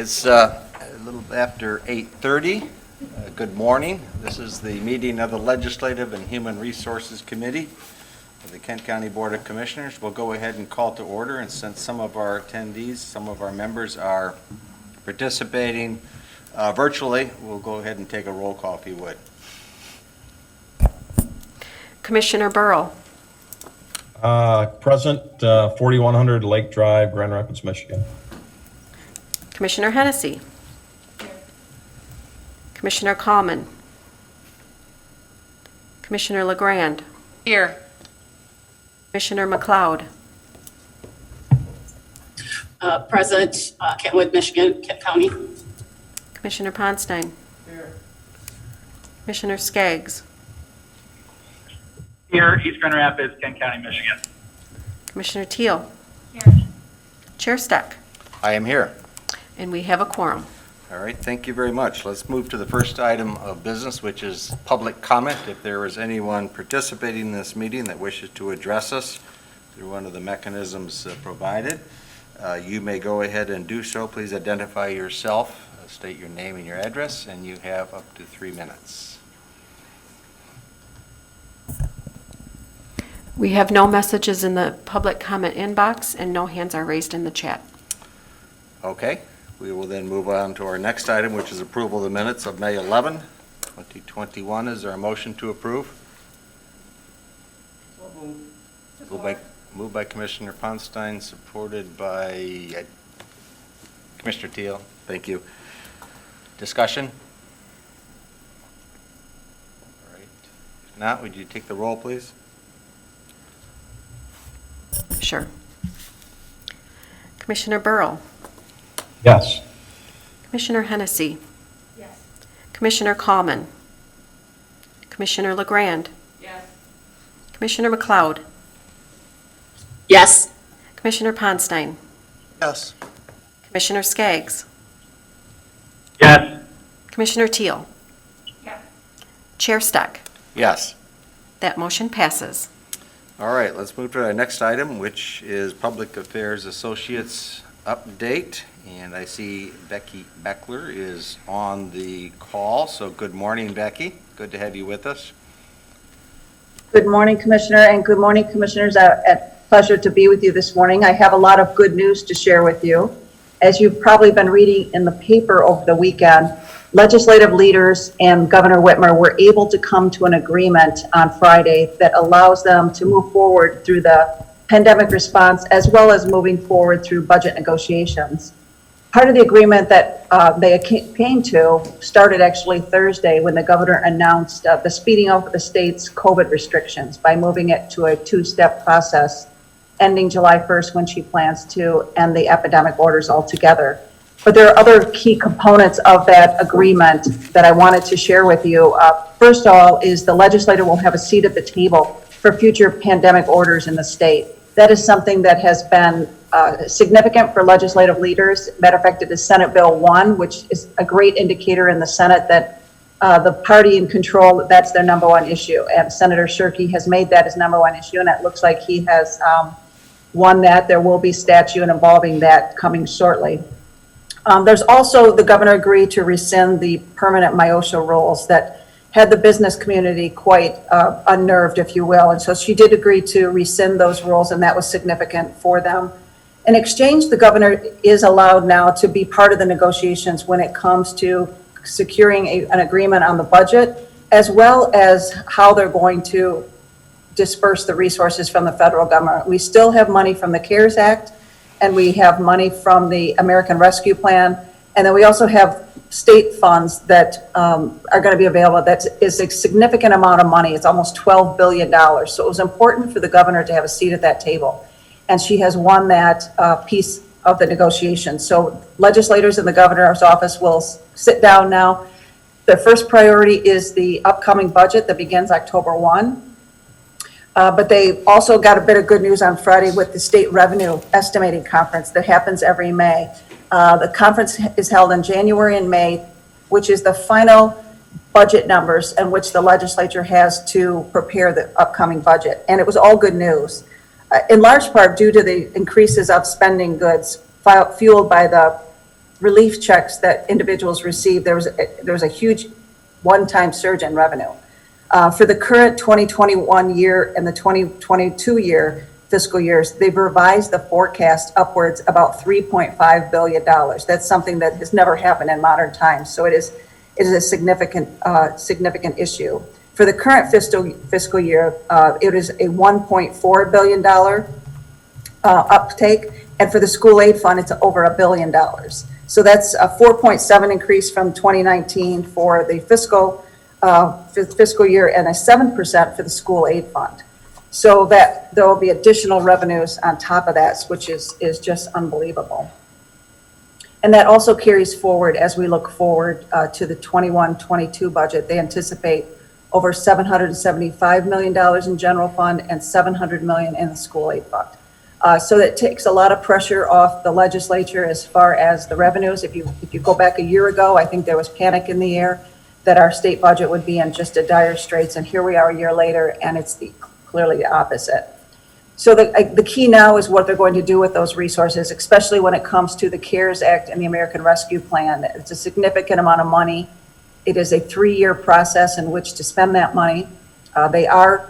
It's a little after 8:30. Good morning. This is the meeting of the Legislative and Human Resources Committee of the Kent County Board of Commissioners. We'll go ahead and call to order, and since some of our attendees, some of our members are participating virtually, we'll go ahead and take a roll call if you would. Commissioner Burrow. Present, 4100 Lake Drive, Grand Rapids, Michigan. Commissioner Hennessy. Commissioner Kallman. Commissioner LeGrand. Here. Commissioner McLeod. Present, Kentwood, Michigan, Kent County. Commissioner Ponstein. Commissioner Skaggs. Here, East Grand Rapids, Kent County, Michigan. Commissioner Teal. Chair Steck. I am here. And we have a quorum. All right, thank you very much. Let's move to the first item of business, which is public comment. If there is anyone participating in this meeting that wishes to address us through one of the mechanisms provided, you may go ahead and do so. Please identify yourself, state your name and your address, and you have up to 3 minutes. We have no messages in the public comment inbox and no hands are raised in the chat. Okay, we will then move on to our next item, which is approval of the minutes of May 11, 2021. Is there a motion to approve? Moved by Commissioner Ponstein, supported by Commissioner Teal. Thank you. Discussion? All right. If not, would you take the roll, please? Sure. Commissioner Burrow. Yes. Commissioner Hennessy. Yes. Commissioner Kallman. Commissioner LeGrand. Yes. Commissioner McLeod. Yes. Commissioner Ponstein. Yes. Commissioner Skaggs. Yes. Commissioner Teal. Yes. Chair Steck. Yes. That motion passes. All right, let's move to our next item, which is Public Affairs Associates update. And I see Becky Beckler is on the call. So good morning, Becky. Good to have you with us. Good morning, Commissioner, and good morning, Commissioners. A pleasure to be with you this morning. I have a lot of good news to share with you. As you've probably been reading in the paper over the weekend, legislative leaders and Governor Whitmer were able to come to an agreement on Friday that allows them to move forward through the pandemic response as well as moving forward through budget negotiations. Part of the agreement that they came to started actually Thursday when the governor announced the speeding up of the state's COVID restrictions by moving it to a two-step process ending July 1st when she plans to end the epidemic orders altogether. But there are other key components of that agreement that I wanted to share with you. First of all is the legislature will have a seat at the table for future pandemic orders in the state. That is something that has been significant for legislative leaders. Matter of fact, it is Senate Bill 1, which is a great indicator in the Senate that the party in control, that's their number one issue. And Senator Shirkey has made that his number one issue, and it looks like he has won that. There will be statute involving that coming shortly. There's also, the governor agreed to rescind the permanent MIOSHA rules that had the business community quite unnerved, if you will. And so she did agree to rescind those rules, and that was significant for them. In exchange, the governor is allowed now to be part of the negotiations when it comes to securing an agreement on the budget, as well as how they're going to disperse the resources from the federal government. We still have money from the CARES Act, and we have money from the American Rescue Plan, and then we also have state funds that are going to be available. That is a significant amount of money. It's almost $12 billion. So it was important for the governor to have a seat at that table. And she has won that piece of the negotiation. So legislators in the governor's office will sit down now. The first priority is the upcoming budget that begins October 1. But they also got a bit of good news on Friday with the state revenue estimating conference that happens every May. The conference is held in January and May, which is the final budget numbers in which the legislature has to prepare the upcoming budget. And it was all good news, in large part due to the increases of spending goods fueled by the relief checks that individuals received, there was a huge one-time surge in revenue. For the current 2021 year and the 2022 fiscal years, they've revised the forecast upwards about $3.5 billion. That's something that has never happened in modern times. So it is a significant issue. For the current fiscal year, it is a $1.4 billion uptake, and for the school aid fund, it's over $1 billion. So that's a 4.7 increase from 2019 for the fiscal year, and a 7% for the school aid fund. So that there will be additional revenues on top of that, which is just unbelievable. And that also carries forward as we look forward to the 21-22 budget. They anticipate over $775 million in general fund and $700 million in the school aid fund. So that takes a lot of pressure off the legislature as far as the revenues. If you go back a year ago, I think there was panic in the air that our state budget would be in just a dire straits, and here we are a year later, and it's clearly the opposite. So the key now is what they're going to do with those resources, especially when it comes to the CARES Act and the American Rescue Plan. It's a significant amount of money. It is a 3-year process in which to spend that money. They are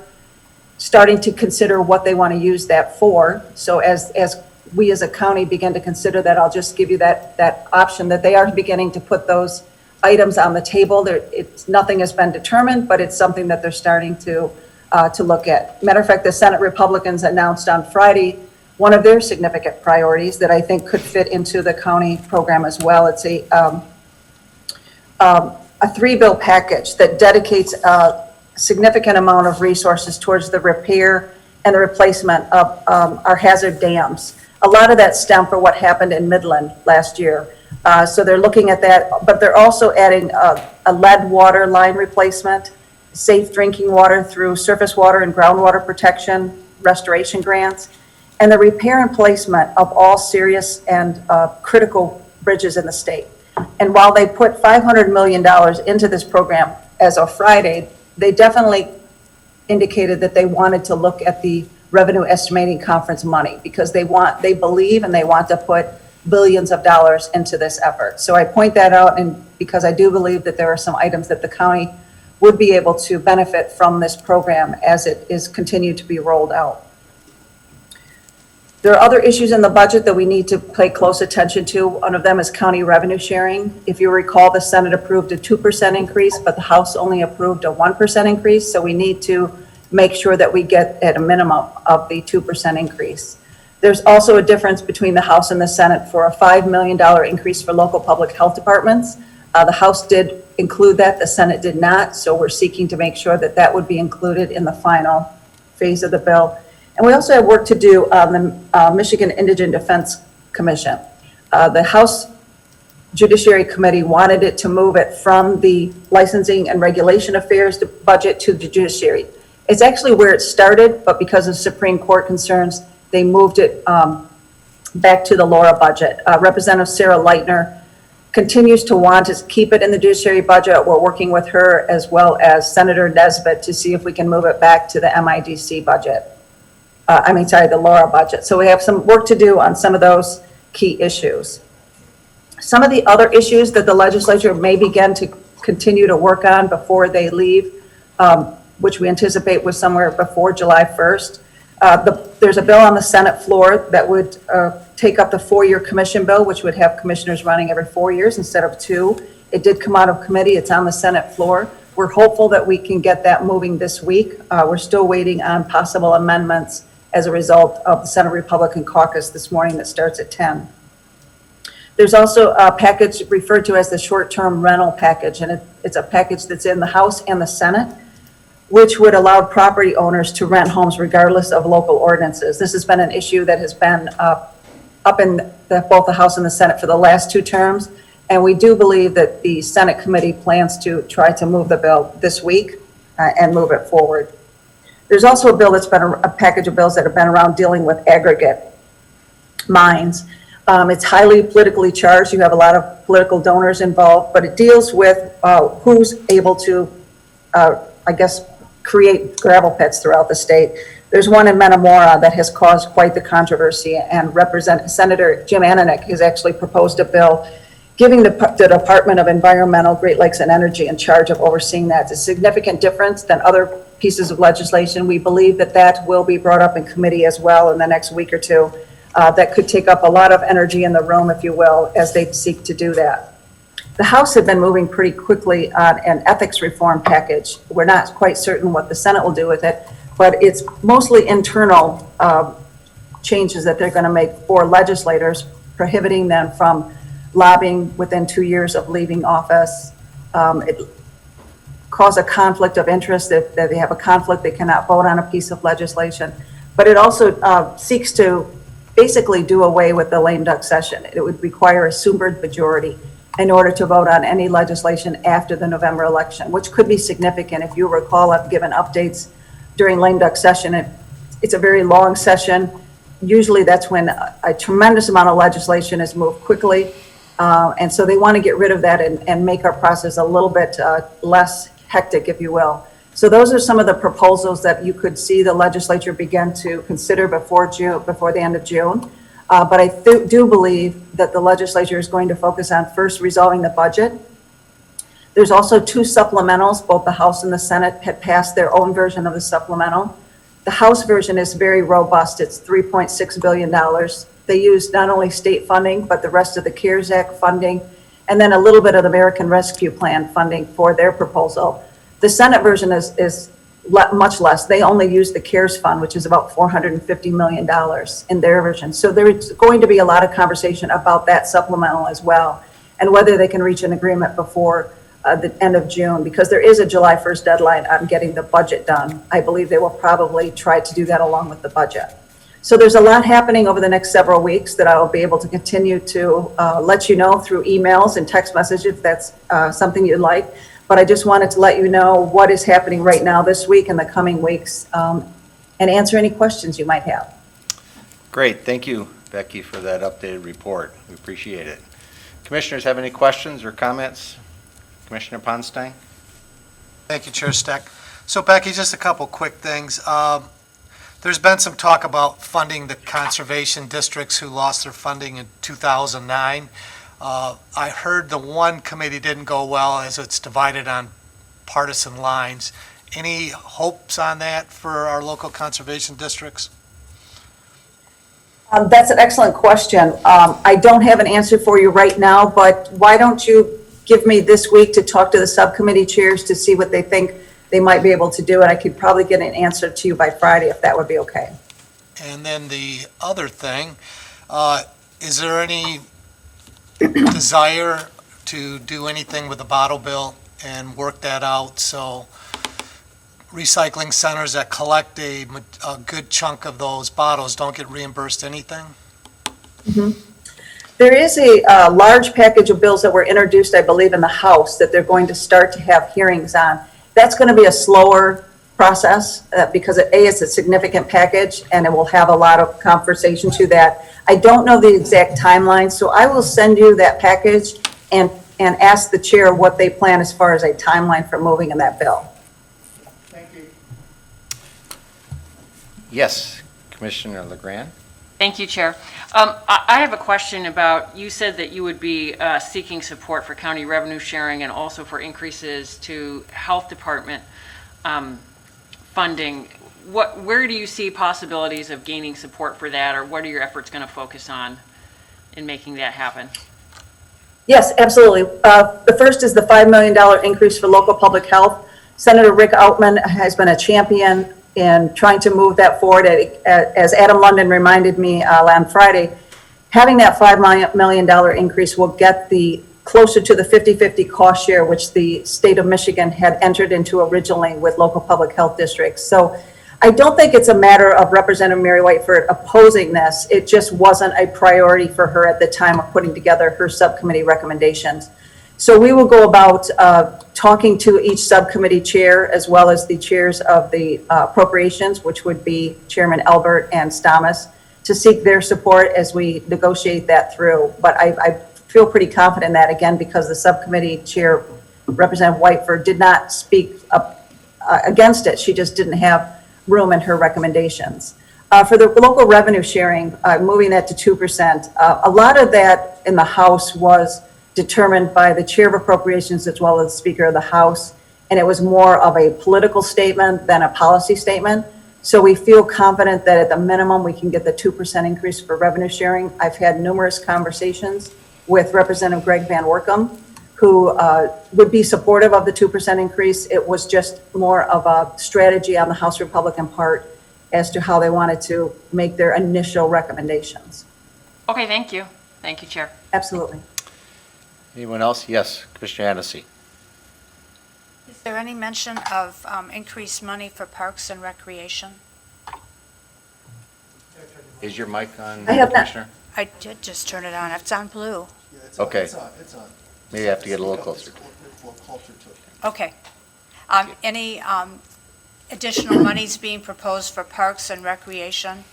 starting to consider what they want to use that for. So as we as a county begin to consider that, I'll just give you that option that they are beginning to put those items on the table. Nothing has been determined, but it's something that they're starting to look at. Matter of fact, the Senate Republicans announced on Friday one of their significant priorities that I think could fit into the county program as well. It's a 3-bill package that dedicates a significant amount of resources towards the repair and the replacement of our hazard dams. A lot of that stemmed from what happened in Midland last year. So they're looking at that, but they're also adding a lead water line replacement, safe drinking water through surface water and groundwater protection, restoration grants, and the repair and placement of all serious and critical bridges in the state. And while they put $500 million into this program as of Friday, they definitely indicated that they wanted to look at the revenue estimating conference money, because they believe and they want to put billions of dollars into this effort. So I point that out, and because I do believe that there are some items that the county would be able to benefit from this program as it is continued to be rolled out. There are other issues in the budget that we need to pay close attention to. One of them is county revenue sharing. If you recall, the Senate approved a 2% increase, but the House only approved a 1% increase. So we need to make sure that we get at a minimum of the 2% increase. There's also a difference between the House and the Senate for a $5 million increase for local public health departments. The House did include that, the Senate did not. So we're seeking to make sure that that would be included in the final phase of the bill. And we also have work to do on the Michigan Indigent Defense Commission. The House Judiciary Committee wanted it to move it from the licensing and regulation affairs budget to the judiciary. It's actually where it started, but because of Supreme Court concerns, they moved it back to the Laura budget. Representative Sarah Leitner continues to want to keep it in the judiciary budget. We're working with her as well as Senator Nesbitt to see if we can move it back to the MIDC budget. The Laura budget. So we have some work to do on some of those key issues. Some of the other issues that the legislature may begin to continue to work on before they leave, which we anticipate was somewhere before July 1st. There's a bill on the Senate floor that would take up the 4-year commission bill, which would have commissioners running every 4 years instead of 2. It did come out of committee. It's on the Senate floor. We're hopeful that we can get that moving this week. We're still waiting on possible amendments as a result of the Senate Republican caucus this morning that starts at 10. There's also a package referred to as the short-term rental package, and it's a package that's in the House and the Senate, which would allow property owners to rent homes regardless of local ordinances. This has been an issue that has been up in both the House and the Senate for the last 2 terms, and we do believe that the Senate committee plans to try to move the bill this week and move it forward. There's also a bill that's been a package of bills that have been around dealing with aggregate mines. It's highly politically charged. You have a lot of political donors involved, but it deals with who's able to, create gravel pits throughout the state. There's one in Metamora that has caused quite the controversy, and Senator Jim Ananich has actually proposed a bill giving the Department of Environmental, Great Lakes and Energy in charge of overseeing that. It's a significant difference than other pieces of legislation. We believe that that will be brought up in committee as well in the next week or two. That could take up a lot of energy in the room, if you will, as they seek to do that. The House had been moving pretty quickly on an ethics reform package. We're not quite certain what the Senate will do with it, but it's mostly internal changes that they're going to make for legislators, prohibiting them from lobbying within 2 years of leaving office. It cause a conflict of interest. If they have a conflict, they cannot vote on a piece of legislation. But it also seeks to basically do away with the lame duck session. It would require a super majority in order to vote on any legislation after the November election, which could be significant. If you recall, I've given updates during lame duck session. It's a very long session. Usually that's when a tremendous amount of legislation is moved quickly. And so they want to get rid of that and make our process a little bit less hectic, if you will. So those are some of the proposals that you could see the legislature begin to consider before the end of June. But I do believe that the legislature is going to focus on first resolving the budget. There's also 2 supplementals. Both the House and the Senate had passed their own version of the supplemental. The House version is very robust. It's $3.6 billion. They use not only state funding, but the rest of the CARES Act funding, and then a little bit of the American Rescue Plan funding for their proposal. The Senate version is much less. They only use the CARES Fund, which is about $450 million in their version. So there's going to be a lot of conversation about that supplemental as well, and whether they can reach an agreement before the end of June, because there is a July 1st deadline on getting the budget done. I believe they will probably try to do that along with the budget. So there's a lot happening over the next several weeks that I will be able to continue to let you know through emails and text messages if that's something you'd like. But I just wanted to let you know what is happening right now this week and the coming weeks, and answer any questions you might have. Great, thank you, Becky, for that updated report. We appreciate it. Commissioners have any questions or comments? Commissioner Ponstein? Thank you, Chair Steck. So Becky, just a couple quick things. There's been some talk about funding the conservation districts who lost their funding in 2009. I heard the one committee didn't go well as it's divided on partisan lines. Any hopes on that for our local conservation districts? That's an excellent question. I don't have an answer for you right now, but why don't you give me this week to talk to the subcommittee chairs to see what they think they might be able to do, and I could probably get an answer to you by Friday if that would be okay. And then the other thing, is there any desire to do anything with the bottle bill and work that out so recycling centers that collect a good chunk of those bottles don't get reimbursed anything? Mm-hmm. There is a large package of bills that were introduced, I believe, in the House that they're going to start to have hearings on. That's going to be a slower process because it's a significant package and it will have a lot of conversation to that. I don't know the exact timeline, so I will send you that package and ask the chair what they plan as far as a timeline for moving in that bill. Thank you. Yes, Commissioner LeGrand? Thank you, Chair. I have a question about, you said that you would be seeking support for county revenue sharing and also for increases to health department funding. Where do you see possibilities of gaining support for that, or what are your efforts going to focus on in making that happen? Yes, absolutely. The first is the $5 million increase for local public health. Senator Rick Outman has been a champion in trying to move that forward. As Adam London reminded me on Friday, having that $5 million increase will get closer to the 50-50 cost share, which the state of Michigan had entered into originally with local public health districts. So I don't think it's a matter of Representative Mary Whiteford opposing this. It just wasn't a priority for her at the time of putting together her subcommittee recommendations. So we will go about talking to each subcommittee chair as well as the chairs of the appropriations, which would be Chairman Elbert and Stamas, to seek their support as we negotiate that through. But I feel pretty confident in that, again, because the subcommittee chair, Representative Whiteford, did not speak up against it. She just didn't have room in her recommendations. For the local revenue sharing, moving that to 2%, a lot of that in the House was determined by the Chair of Appropriations as well as the Speaker of the House, and it was more of a political statement than a policy statement. So we feel confident that at the minimum, we can get the 2% increase for revenue sharing. I've had numerous conversations with Representative Greg Van Workum, who would be supportive of the 2% increase. It was just more of a strategy on the House Republican part as to how they wanted to make their initial recommendations. Okay, thank you. Thank you, Chair. Absolutely. Anyone else? Yes, Commissioner Hennessy. Is there any mention of increased money for parks and recreation? Is your mic on, I have not. Commissioner? I did just turn it on. It's on blue. Okay. Maybe I have to get a little closer. Okay. Any additional monies being proposed for parks and recreation?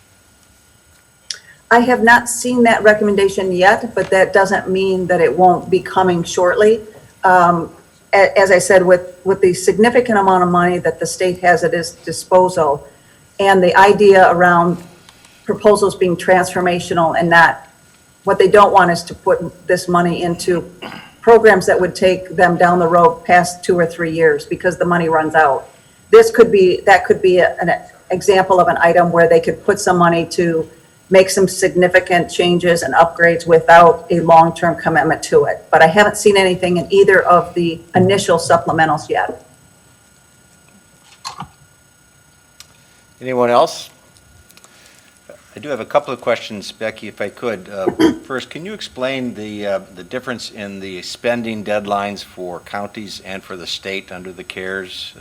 I have not seen that recommendation yet, but that doesn't mean that it won't be coming shortly. As I said, with the significant amount of money that the state has at its disposal, and the idea around proposals being transformational and not, what they don't want is to put this money into programs that would take them down the road past 2 or 3 years because the money runs out. That could be an example of an item where they could put some money to make some significant changes and upgrades without a long-term commitment to it. But I haven't seen anything in either of the initial supplementals yet. Anyone else? I do have a couple of questions, Becky, if I could. First, can you explain the difference in the spending deadlines for counties and for the state under the CARES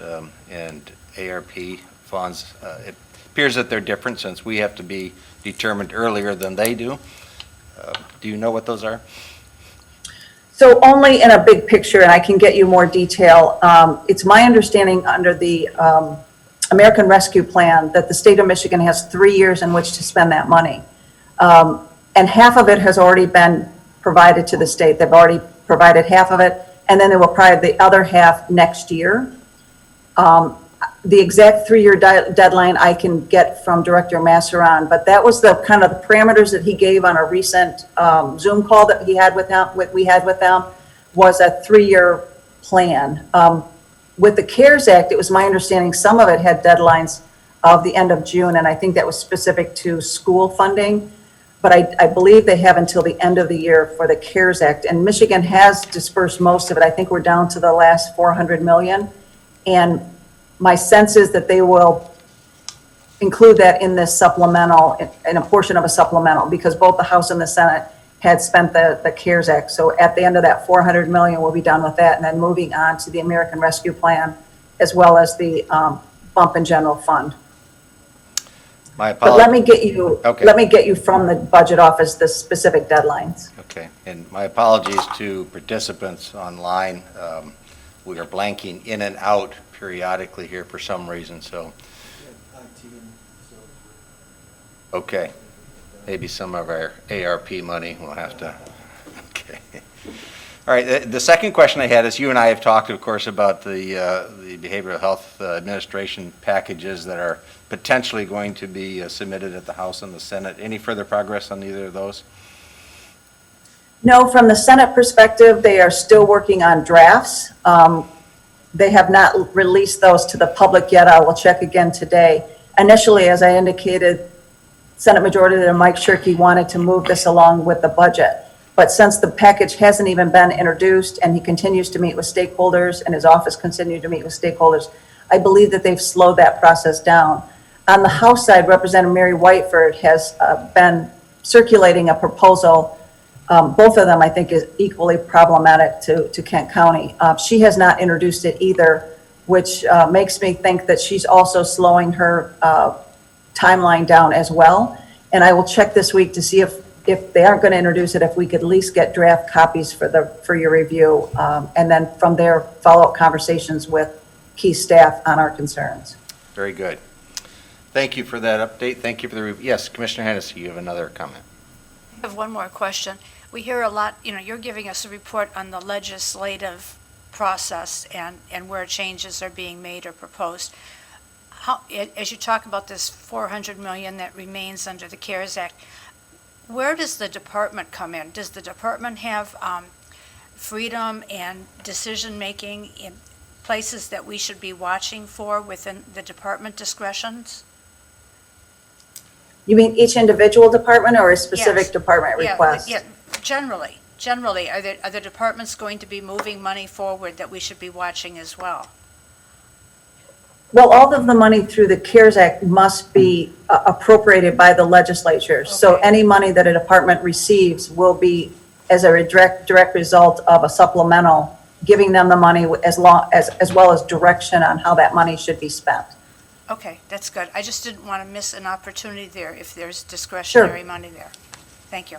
and ARP funds? It appears that they're different since we have to be determined earlier than they do. Do you know what those are? So only in a big picture, and I can get you more detail. It's my understanding under the American Rescue Plan that the state of Michigan has 3 years in which to spend that money. And half of it has already been provided to the state. They've already provided half of it, and then they will provide the other half next year. The exact 3-year deadline I can get from Director Masseron, but that was the kind of the parameters that he gave on a recent Zoom call that we had with them, was a 3-year plan. With the CARES Act, it was my understanding some of it had deadlines of the end of June, and I think that was specific to school funding. But I believe they have until the end of the year for the CARES Act. And Michigan has dispersed most of it. I think we're down to the last 400 million. And my sense is that they will include that in this supplemental, in a portion of a supplemental, because both the House and the Senate had spent the CARES Act. So at the end of that 400 million, we'll be done with that, and then moving on to the American Rescue Plan, as well as the bump in general fund. My But apologies. let me get you from the budget office the specific deadlines. Okay, and my apologies to participants online. We are blanking in and out periodically here for some reason, so. Okay, maybe some of our ARP money will have to, okay. All right, the second question I had is, you and I have talked, of course, about the Behavioral Health Administration packages that are potentially going to be submitted at the House and the Senate. Any further progress on either of those? No, from the Senate perspective, they are still working on drafts. They have not released those to the public yet. I will check again today. Initially, as I indicated, Senate Majority Leader Mike Shirkey wanted to move this along with the budget. But since the package hasn't even been introduced and he continues to meet with stakeholders and his office continued to meet with stakeholders, I believe that they've slowed that process down. On the House side, Representative Mary Whiteford has been circulating a proposal. Both of them, I think, is equally problematic to Kent County. She has not introduced it either, which makes me think that she's also slowing her timeline down as well. And I will check this week to see if they aren't going to introduce it, if we could at least get draft copies for your review. And then from there, follow-up conversations with key staff on our concerns. Very good. Thank you for that update. Thank you for the review. Yes, Commissioner Hennessy, you have another comment. I have one more question. We hear a lot, you're giving us a report on the legislative process and where changes are being made or proposed. As you talk about this $400 million that remains under the CARES Act, where does the department come in? Does the department have freedom and decision-making in places that we should be watching for within the department discretions? You mean each individual department or a specific Yes. department Yeah, request? Yeah, generally, are the departments going to be moving money forward that we should be watching as well? Well, all of the money through the CARES Act must be appropriated by the legislature. So Okay. any money that a department receives will be as a direct result of a supplemental, giving them the money as well as direction on how that money should be spent. Okay, that's good. I just didn't want to miss an opportunity there if there's discretionary money there. Thank you.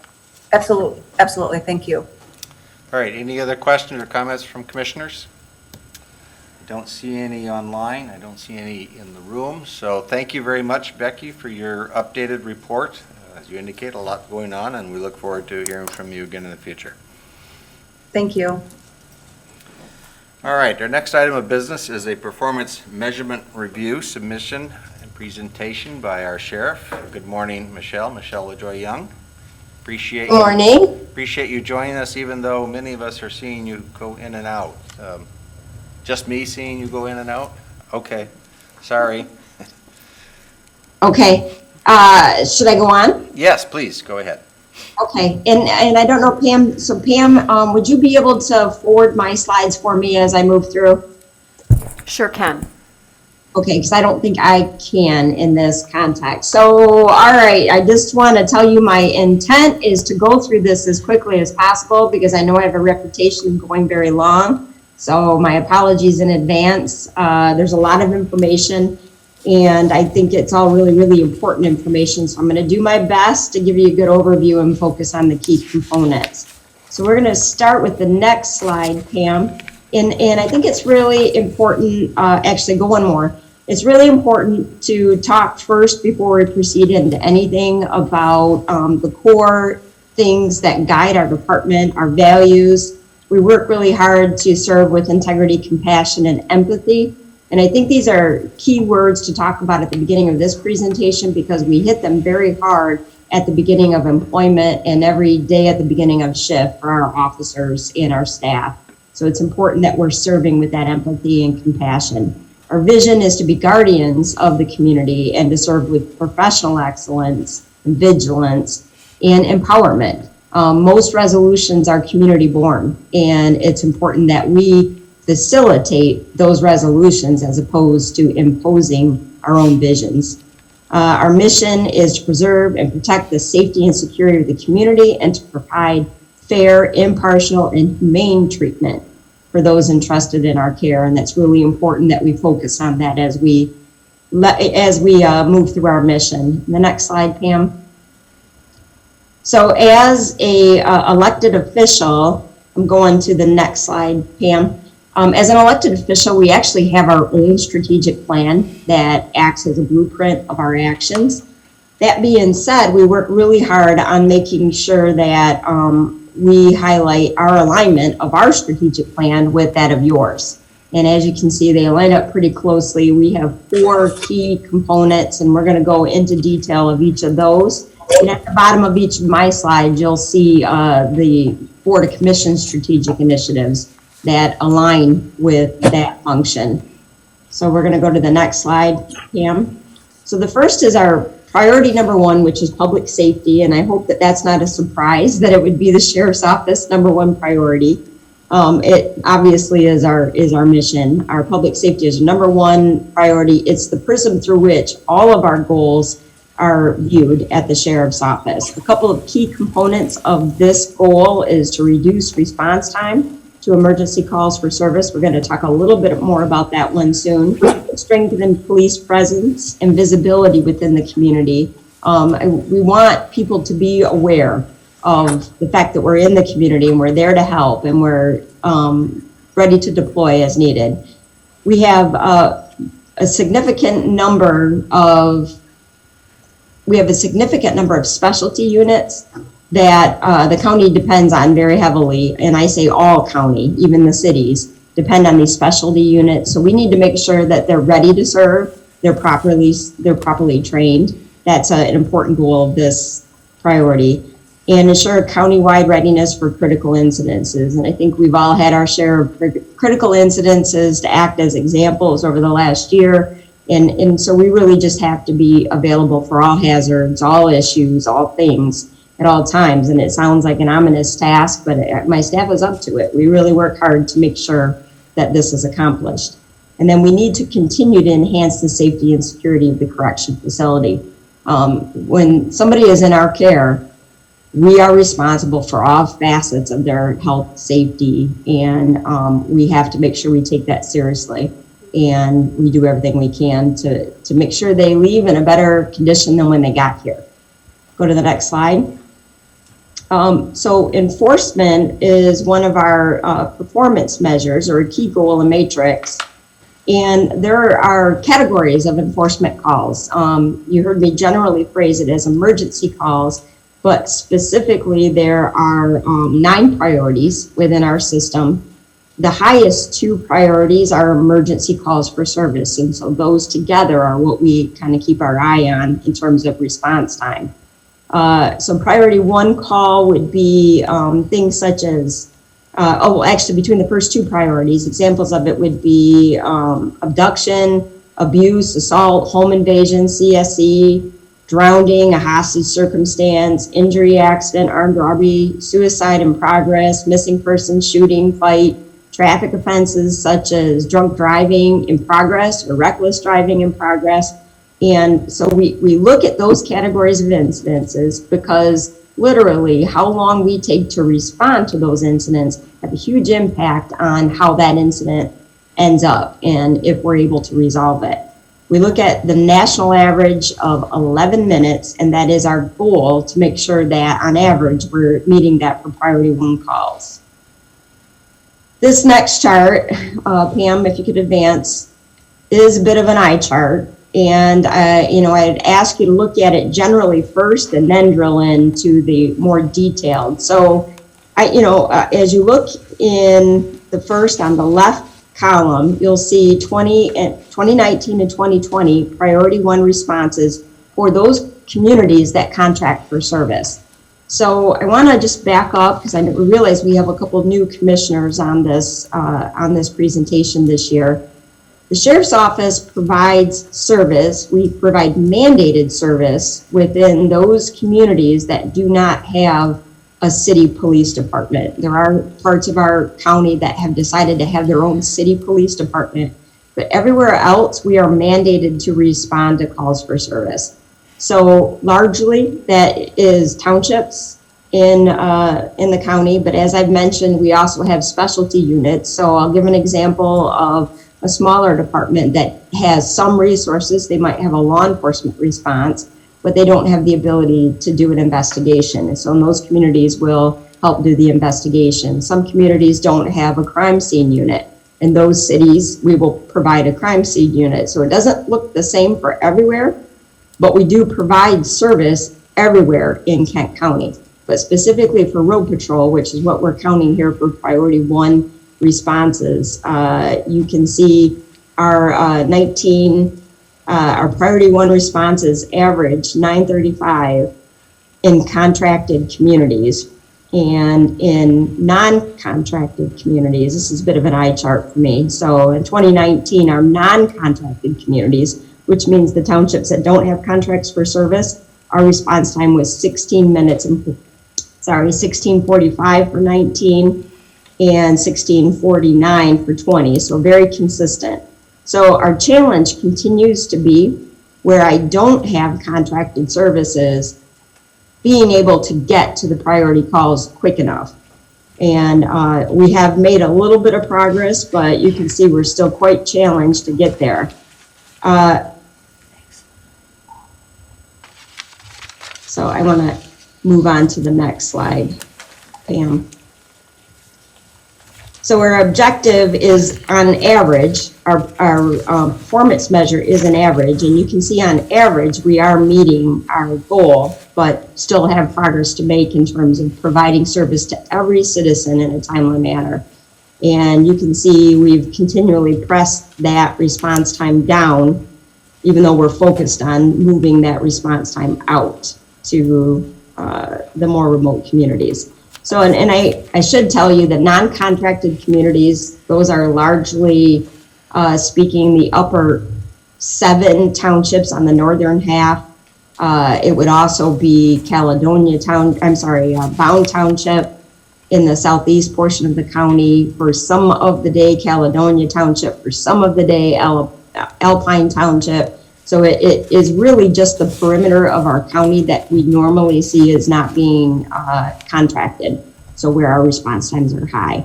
Absolutely, absolutely, thank you. All right, any other questions or comments from commissioners? I don't see any online, I don't see any in the room, so thank you very much, Becky, for your updated report. As you indicate, a lot going on, and we look forward to hearing from you again in the future. Thank you. All right, our next item of business is a performance measurement review submission and presentation by our sheriff. Good morning, Michelle LaJoy Young. Appreciate you joining us, even though many of us are seeing you go in and out. Just me seeing you go in and out? Okay, sorry. Okay, should I go on? Yes, please, go ahead. Okay, and I don't know, Pam, so Pam, would you be able to forward my slides for me as I move through? Sure can. Okay, because I don't think I can in this context. So, all right, I just want to tell you my intent is to go through this as quickly as possible because I know I have a reputation of going very long. So my apologies in advance. There's a lot of information and I think it's all really, really important information. So I'm going to do my best to give you a good overview and focus on the key components. So we're going to start with the next slide, Pam. And I think it's really important, actually go one more. It's really important to talk first before we proceed into anything about the core things that guide our department, our values. We work really hard to serve with integrity, compassion, and empathy. And I think these are key words to talk about at the beginning of this presentation because we hit them very hard at the beginning of employment and every day at the beginning of shift for our officers and our staff. So it's important that we're serving with that empathy and compassion. Our vision is to be guardians of the community and to serve with professional excellence, vigilance, and empowerment. Most resolutions are community born, and it's important that we facilitate those resolutions as opposed to imposing our own visions. Our mission is to preserve and protect the safety and security of the community and to provide fair, impartial, and humane treatment for those entrusted in our care. And that's really important that we focus on that as we move through our mission. The next slide, Pam. So as a elected official, I'm going to the next slide, Pam. As an elected official, we actually have our own strategic plan that acts as a blueprint of our actions. That being said, we work really hard on making sure that we highlight our alignment of our strategic plan with that of yours. And as you can see, they line up pretty closely. We have 4 key components, and we're going to go into detail of each of those. And at the bottom of each of my slides, you'll see the Board of Commission's strategic initiatives that align with that function. So we're going to go to the next slide, Pam. So the first is our priority number 1, which is public safety. And I hope that that's not a surprise that it would be the Sheriff's Office number 1 priority. It obviously is our mission. Our public safety is number 1 priority. It's the prism through which all of our goals are viewed at the Sheriff's Office. A couple of key components of this goal is to reduce response time to emergency calls for service. We're going to talk a little bit more about that one soon. Strengthen police presence and visibility within the community. We want people to be aware of the fact that we're in the community and we're there to help and we're ready to deploy as needed. We have a significant number of specialty units that the county depends on very heavily, and I say all county, even the cities, depend on these specialty units. So we need to make sure that they're ready to serve, they're properly trained. That's an important goal of this priority. and ensure countywide readiness for critical incidences. And I think we've all had our share of critical incidences to act as examples over the last year. And so we really just have to be available for all hazards, all issues, all things at all times. And it sounds like an ominous task, but my staff is up to it. We really work hard to make sure that this is accomplished. And then we need to continue to enhance the safety and security of the correction facility. When somebody is in our care, we are responsible for all facets of their health, safety, and we have to make sure we take that seriously. And we do everything we can to make sure they leave in a better condition than when they got here. Go to the next slide. So enforcement is one of our performance measures, or a key goal in Matrix. And there are categories of enforcement calls. You heard me generally phrase it as emergency calls, but specifically there are 9 priorities within our system. The highest 2 priorities are emergency calls for service. And so those together are what we kind of keep our eye on in terms of response time. So priority 1 call would be things such as, actually between the first 2 priorities, examples of it would be abduction, abuse, assault, home invasion, CSE, drowning, a hostage circumstance, injury, accident, armed robbery, suicide in progress, missing person, shooting, fight, traffic offenses such as drunk driving in progress or reckless driving in progress. And so we look at those categories of incidences because literally how long we take to respond to those incidents have a huge impact on how that incident ends up and if we're able to resolve it. We look at the national average of 11 minutes, and that is our goal to make sure that on average we're meeting that for priority 1 calls. This next chart, Pam, if you could advance, is a bit of an eye chart. And, I'd ask you to look at it generally first and then drill into the more detailed. So, as you look in the first on the left column, you'll see 2019 and 2020 priority 1 responses for those communities that contract for service. So I want to just back up because I realize we have a couple of new commissioners on this presentation this year. The Sheriff's Office provides service. We provide mandated service within those communities that do not have a city police department. There are parts of our county that have decided to have their own city police department, but everywhere else we are mandated to respond to calls for service. So largely that is townships in the county, but as I've mentioned, we also have specialty units. So I'll give an example of a smaller department that has some resources. They might have a law enforcement response, but they don't have the ability to do an investigation. And so in those communities we'll help do the investigation. Some communities don't have a crime scene unit. In those cities, we will provide a crime scene unit. So it doesn't look the same for everywhere, but we do provide service everywhere in Kent County. But specifically for road patrol, which is what we're counting here for priority 1 responses, you can see our our priority 1 responses average 935 in contracted communities. And in non-contracted communities, this is a bit of an eye chart for me. So in 2019, our non-contracted communities, which means the townships that don't have contracts for service, our response time was 1645 for 19 and 1649 for 20. So very consistent. So our challenge continues to be where I don't have contracted services, being able to get to the priority calls quick enough. And we have made a little bit of progress, but you can see we're still quite challenged to get there. So I want to move on to the next slide, Pam. So our objective is on average, our performance measure is an average, and you can see on average we are meeting our goal, but still have progress to make in terms of providing service to every citizen in a timely manner. And you can see we've continually pressed that response time down, even though we're focused on moving that response time out to the more remote communities. So, and I should tell you that non-contracted communities, those are largely speaking the upper 7 townships on the northern half. It would also be Bound Township in the southeast portion of the county, for some of the day Caledonia Township, for some of the day Alpine Township. So it is really just the perimeter of our county that we normally see as not being contracted, so where our response times are high.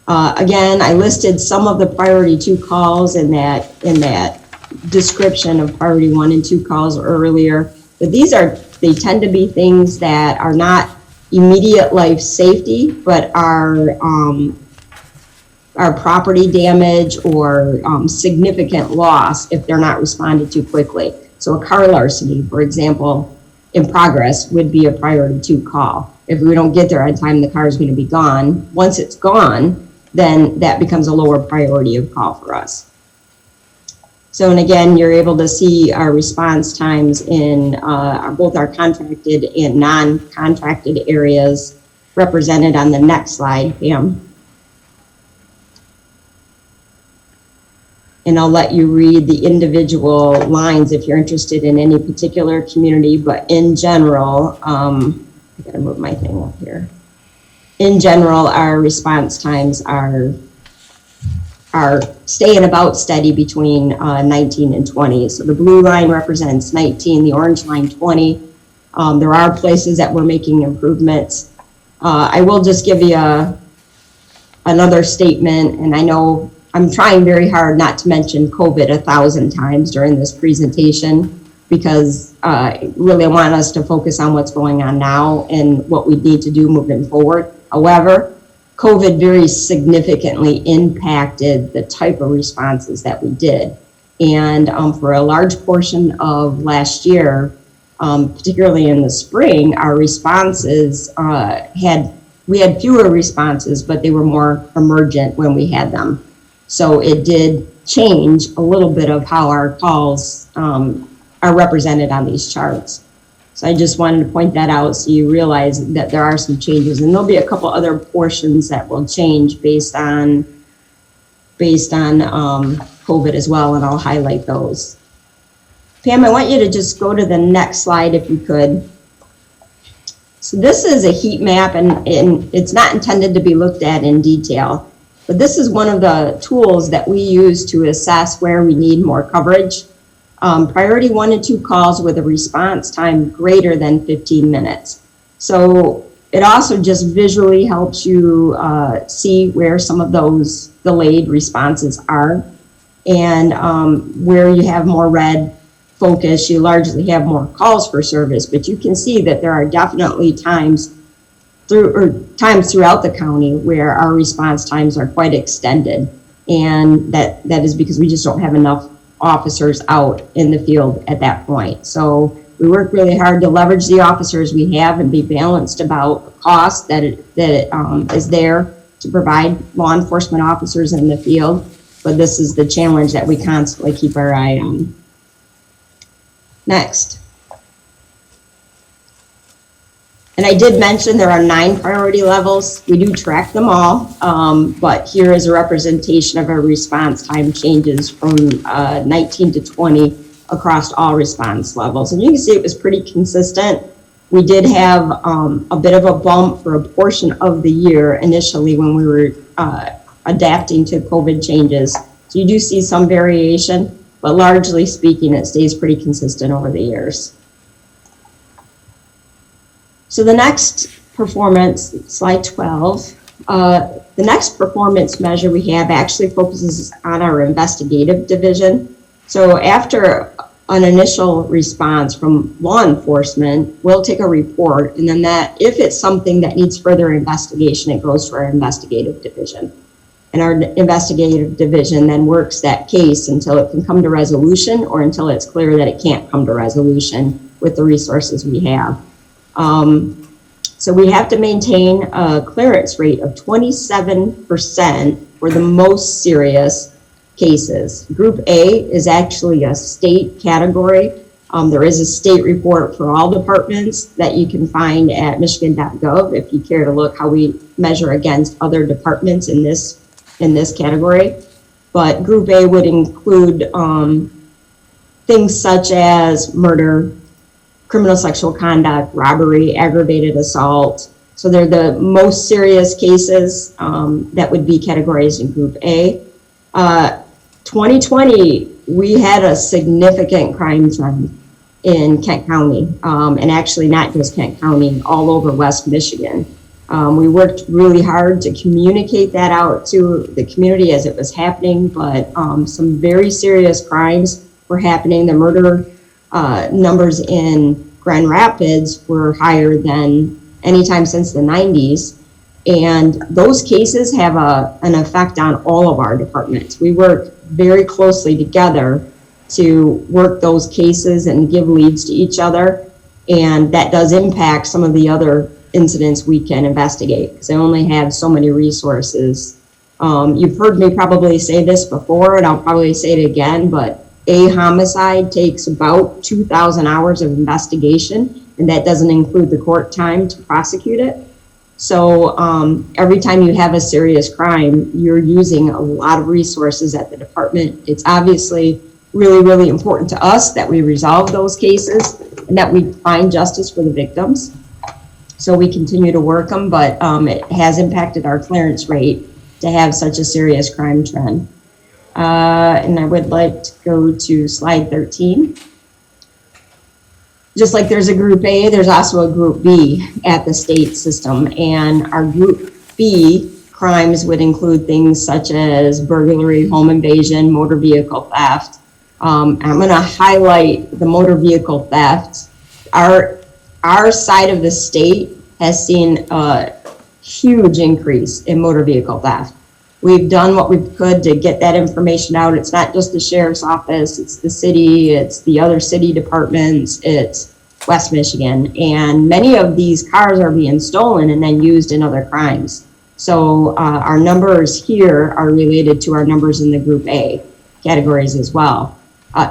Again, I listed some of the priority 2 calls in that description of priority 1 and 2 calls earlier, but they tend to be things that are not immediate life safety, but are property damage or significant loss if they're not responded to quickly. So a car larceny, for example, in progress would be a priority 2 call. If we don't get there on time, the car is going to be gone. Once it's gone, then that becomes a lower priority of call for us. So, and again, you're able to see our response times in both our contracted and non-contracted areas represented on the next slide, Pam. And I'll let you read the individual lines if you're interested in any particular community, but in general, I gotta move my thing up here. In general, our response times are staying about steady between 19 and 20. So the blue line represents 19, the orange line 20. There are places that we're making improvements. I will just give you another statement, and I know I'm trying very hard not to mention COVID 1,000 times during this presentation, because really I want us to focus on what's going on now and what we need to do moving forward. However, COVID very significantly impacted the type of responses that we did. And for a large portion of last year, particularly in the spring, our responses we had fewer responses, but they were more emergent when we had them. So it did change a little bit of how our calls are represented on these charts. So I just wanted to point that out so you realize that there are some changes, and there'll be a couple other portions that will change based on COVID as well, and I'll highlight those. Pam, I want you to just go to the next slide if you could. So this is a heat map, and it's not intended to be looked at in detail, but this is one of the tools that we use to assess where we need more coverage. Priority 1 and 2 calls with a response time greater than 15 minutes. So it also just visually helps you see where some of those delayed responses are, and where you have more red focus, you largely have more calls for service, but you can see that there are definitely times throughout the county where our response times are quite extended, and that is because we just don't have enough officers out in the field at that point. So we work really hard to leverage the officers we have and be balanced about the cost that is there to provide law enforcement officers in the field. But this is the challenge that we constantly keep our eye on. Next. And I did mention there are 9 priority levels. We do track them all, but here is a representation of our response time changes from 19 to 20 across all response levels. And you can see it was pretty consistent. We did have a bit of a bump for a portion of the year initially when we were adapting to COVID changes. So you do see some variation, but largely speaking, it stays pretty consistent over the years. So the next performance, slide 12, the next performance measure we have actually focuses on our investigative division. So after an initial response from law enforcement, we'll take a report, and then that, if it's something that needs further investigation, it goes to our investigative division. And our investigative division then works that case until it can come to resolution, or until it's clear that it can't come to resolution with the resources we have. So we have to maintain a clearance rate of 27% for the most serious cases. Group A is actually a state category. There is a state report for all departments that you can find at michigan.gov if you care to look how we measure against other departments in this category. But Group A would include things such as murder, criminal sexual conduct, robbery, aggravated assault. So they're the most serious cases that would be categorized in Group A. 2020, we had a significant crime trend in Kent County, and actually not just Kent County, all over West Michigan. We worked really hard to communicate that out to the community as it was happening, but some very serious crimes were happening. The murder numbers in Grand Rapids were higher than any time since the 90s. And those cases have an effect on all of our departments. We work very closely together to work those cases and give leads to each other. And that does impact some of the other incidents we can investigate, because I only have so many resources. You've heard me probably say this before, and I'll probably say it again, but a homicide takes about 2,000 hours of investigation, and that doesn't include the court time to prosecute it. So every time you have a serious crime, you're using a lot of resources at the department. It's obviously really, really important to us that we resolve those cases and that we find justice for the victims. So we continue to work them, but it has impacted our clearance rate to have such a serious crime trend. And I would like to go to slide 13. Just like there's a Group A, there's also a Group B at the state system. And our Group B crimes would include things such as burglary, home invasion, motor vehicle theft. I'm going to highlight the motor vehicle theft. Our side of the state has seen a huge increase in motor vehicle theft. We've done what we could to get that information out. It's not just the sheriff's office, it's the city, it's the other city departments, it's West Michigan. And many of these cars are being stolen and then used in other crimes. So our numbers here are related to our numbers in the Group A categories as well.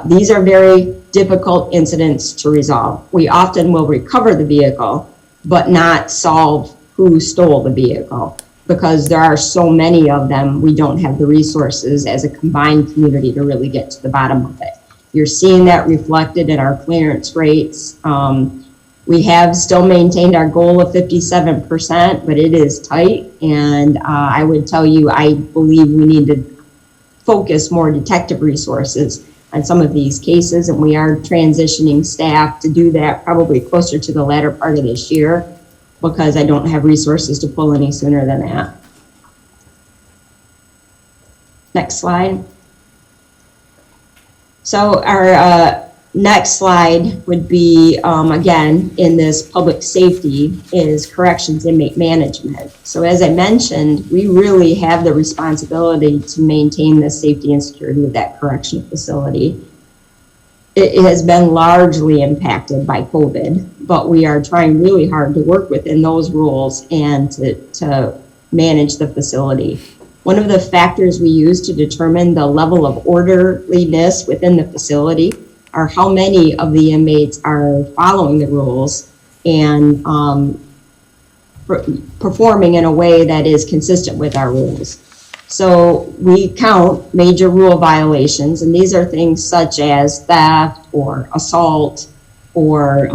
These are very difficult incidents to resolve. We often will recover the vehicle, but not solve who stole the vehicle, because there are so many of them, we don't have the resources as a combined community to really get to the bottom of it. You're seeing that reflected in our clearance rates. We have still maintained our goal of 57%, but it is tight. And I would tell you, I believe we need to focus more detective resources on some of these cases, and we are transitioning staff to do that probably closer to the latter part of this year, because I don't have resources to pull any sooner than that. Next slide. So our next slide would be, again, in this public safety, is corrections inmate management. So as I mentioned, we really have the responsibility to maintain the safety and security of that correctional facility. It has been largely impacted by COVID, but we are trying really hard to work within those rules and to manage the facility. One of the factors we use to determine the level of orderliness within the facility are how many of the inmates are following the rules and performing in a way that is consistent with our rules. So we count major rule violations, and these are things such as theft or assault or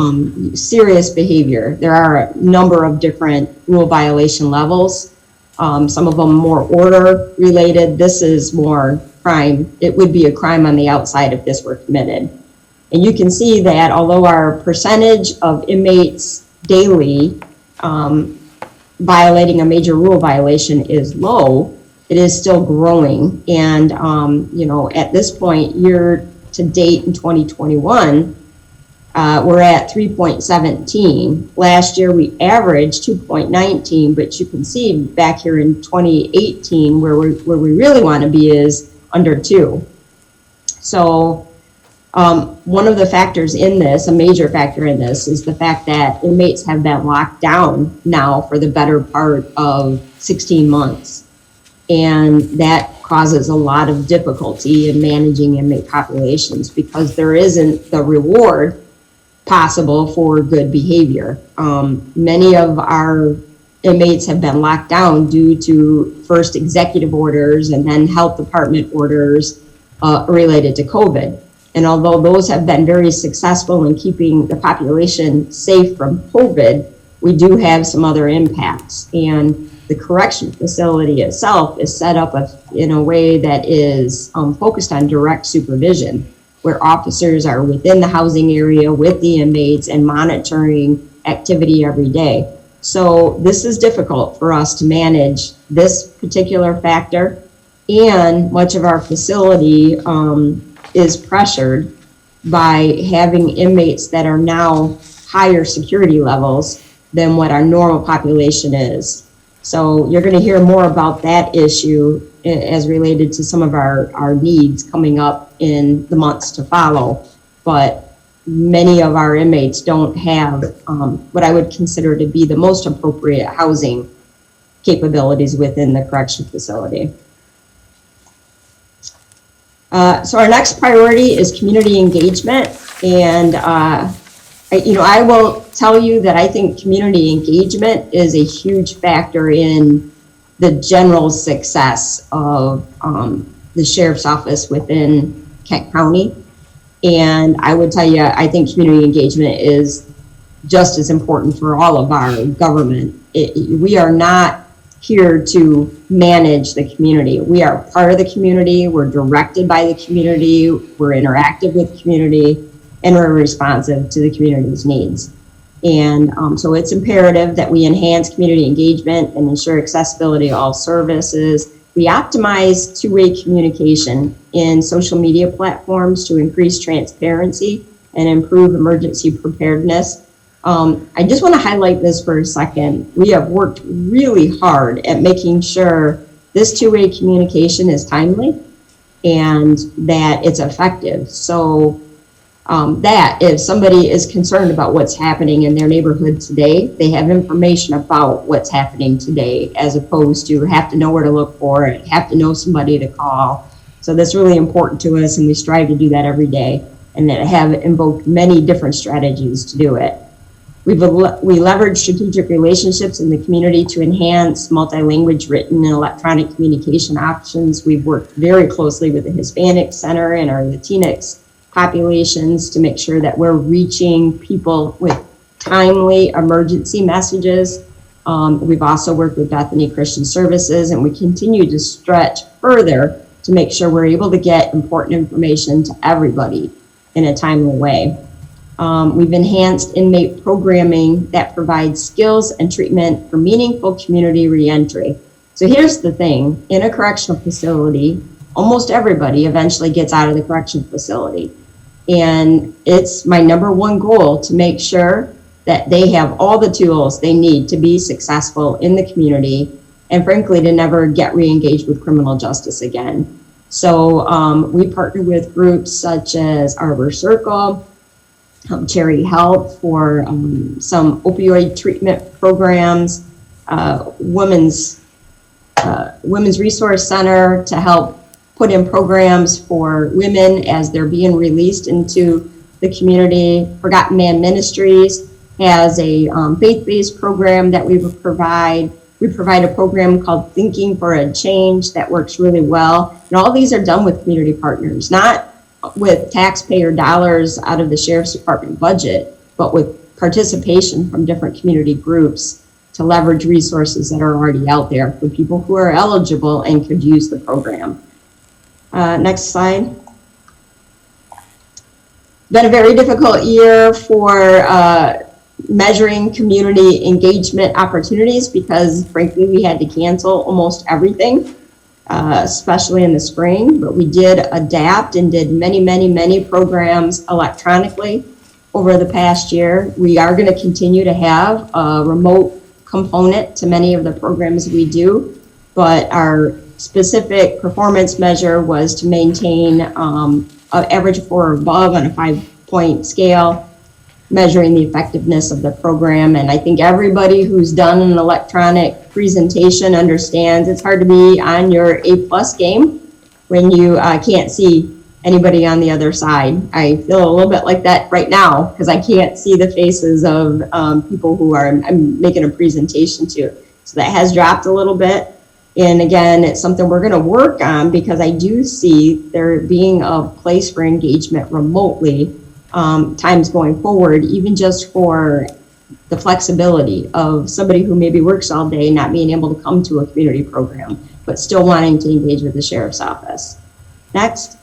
serious behavior. There are a number of different rule violation levels. Some of them more order related. This is more crime. It would be a crime on the outside if this were committed. And you can see that although our percentage of inmates daily violating a major rule violation is low, it is still growing. And, at this point, year to date in 2021, we're at 3.17. Last year, we averaged 2.19, but you can see back here in 2018, where we really want to be is under 2. So one of the factors in this, a major factor in this, is the fact that inmates have been locked down now for the better part of 16 months. And that causes a lot of difficulty in managing inmate populations because there isn't the reward possible for good behavior. Many of our inmates have been locked down due to first executive orders and then health department orders related to COVID. And although those have been very successful in keeping the population safe from COVID, we do have some other impacts. And the correction facility itself is set up in a way that is focused on direct supervision, where officers are within the housing area with the inmates and monitoring activity every day. So this is difficult for us to manage this particular factor, and much of our facility is pressured by having inmates that are now higher security levels than what our normal population is. So you're going to hear more about that issue as related to some of our needs coming up in the months to follow. But many of our inmates don't have what I would consider to be the most appropriate housing capabilities within the correction facility. So our next priority is community engagement. And I will tell you that I think community engagement is a huge factor in the general success of the sheriff's office within Kent County. And I would tell you, I think community engagement is just as important for all of our government. We are not here to manage the community. We are part of the community, we're directed by the community, we're interactive with the community, and we're responsive to the community's needs. And so it's imperative that we enhance community engagement and ensure accessibility to all services. We optimize two-way communication in social media platforms to increase transparency and improve emergency preparedness. I just want to highlight this for a second. We have worked really hard at making sure this two-way communication is timely and that it's effective. So that if somebody is concerned about what's happening in their neighborhood today, they have information about what's happening today, as opposed to have to know where to look for it, have to know somebody to call. So that's really important to us, and we strive to do that every day, and have invoked many different strategies to do it. We leverage strategic relationships in the community to enhance multi-language written and electronic communication options. We've worked very closely with the Hispanic Center and our Latinx populations to make sure that we're reaching people with timely emergency messages. We've also worked with Bethany Christian Services, and we continue to stretch further to make sure we're able to get important information to everybody in a timely way. We've enhanced inmate programming that provides skills and treatment for meaningful community reentry. So here's the thing, in a correctional facility, almost everybody eventually gets out of the correction facility. And it's my number one goal to make sure that they have all the tools they need to be successful in the community, and frankly, to never get re-engaged with criminal justice again. So we partner with groups such as Arbor Circle, Cherry Health for some opioid treatment programs, Women's Resource Center to help put in programs for women as they're being released into the community. Forgotten Man Ministries has a faith-based program that we provide. We provide a program called Thinking for a Change that works really well. And all these are done with community partners, not with taxpayer dollars out of the Sheriff's Department budget, but with participation from different community groups to leverage resources that are already out there for people who are eligible and could use the program. Next slide. Been a very difficult year for measuring community engagement opportunities because frankly we had to cancel almost everything, especially in the spring, but we did adapt and did many programs electronically over the past year. We are going to continue to have a remote component to many of the programs we do, but our specific performance measure was to maintain an average 4 or above on a 5-point scale. measuring the effectiveness of the program. And I think everybody who's done an electronic presentation understands it's hard to be on your A+ game when you can't see anybody on the other side. I feel a little bit like that right now because I can't see the faces of people who I'm making a presentation to. So that has dropped a little bit. And again, it's something we're going to work on because I do see there being a place for engagement remotely times going forward, even just for the flexibility of somebody who maybe works all day not being able to come to a community program, but still wanting to engage with the sheriff's office. Next.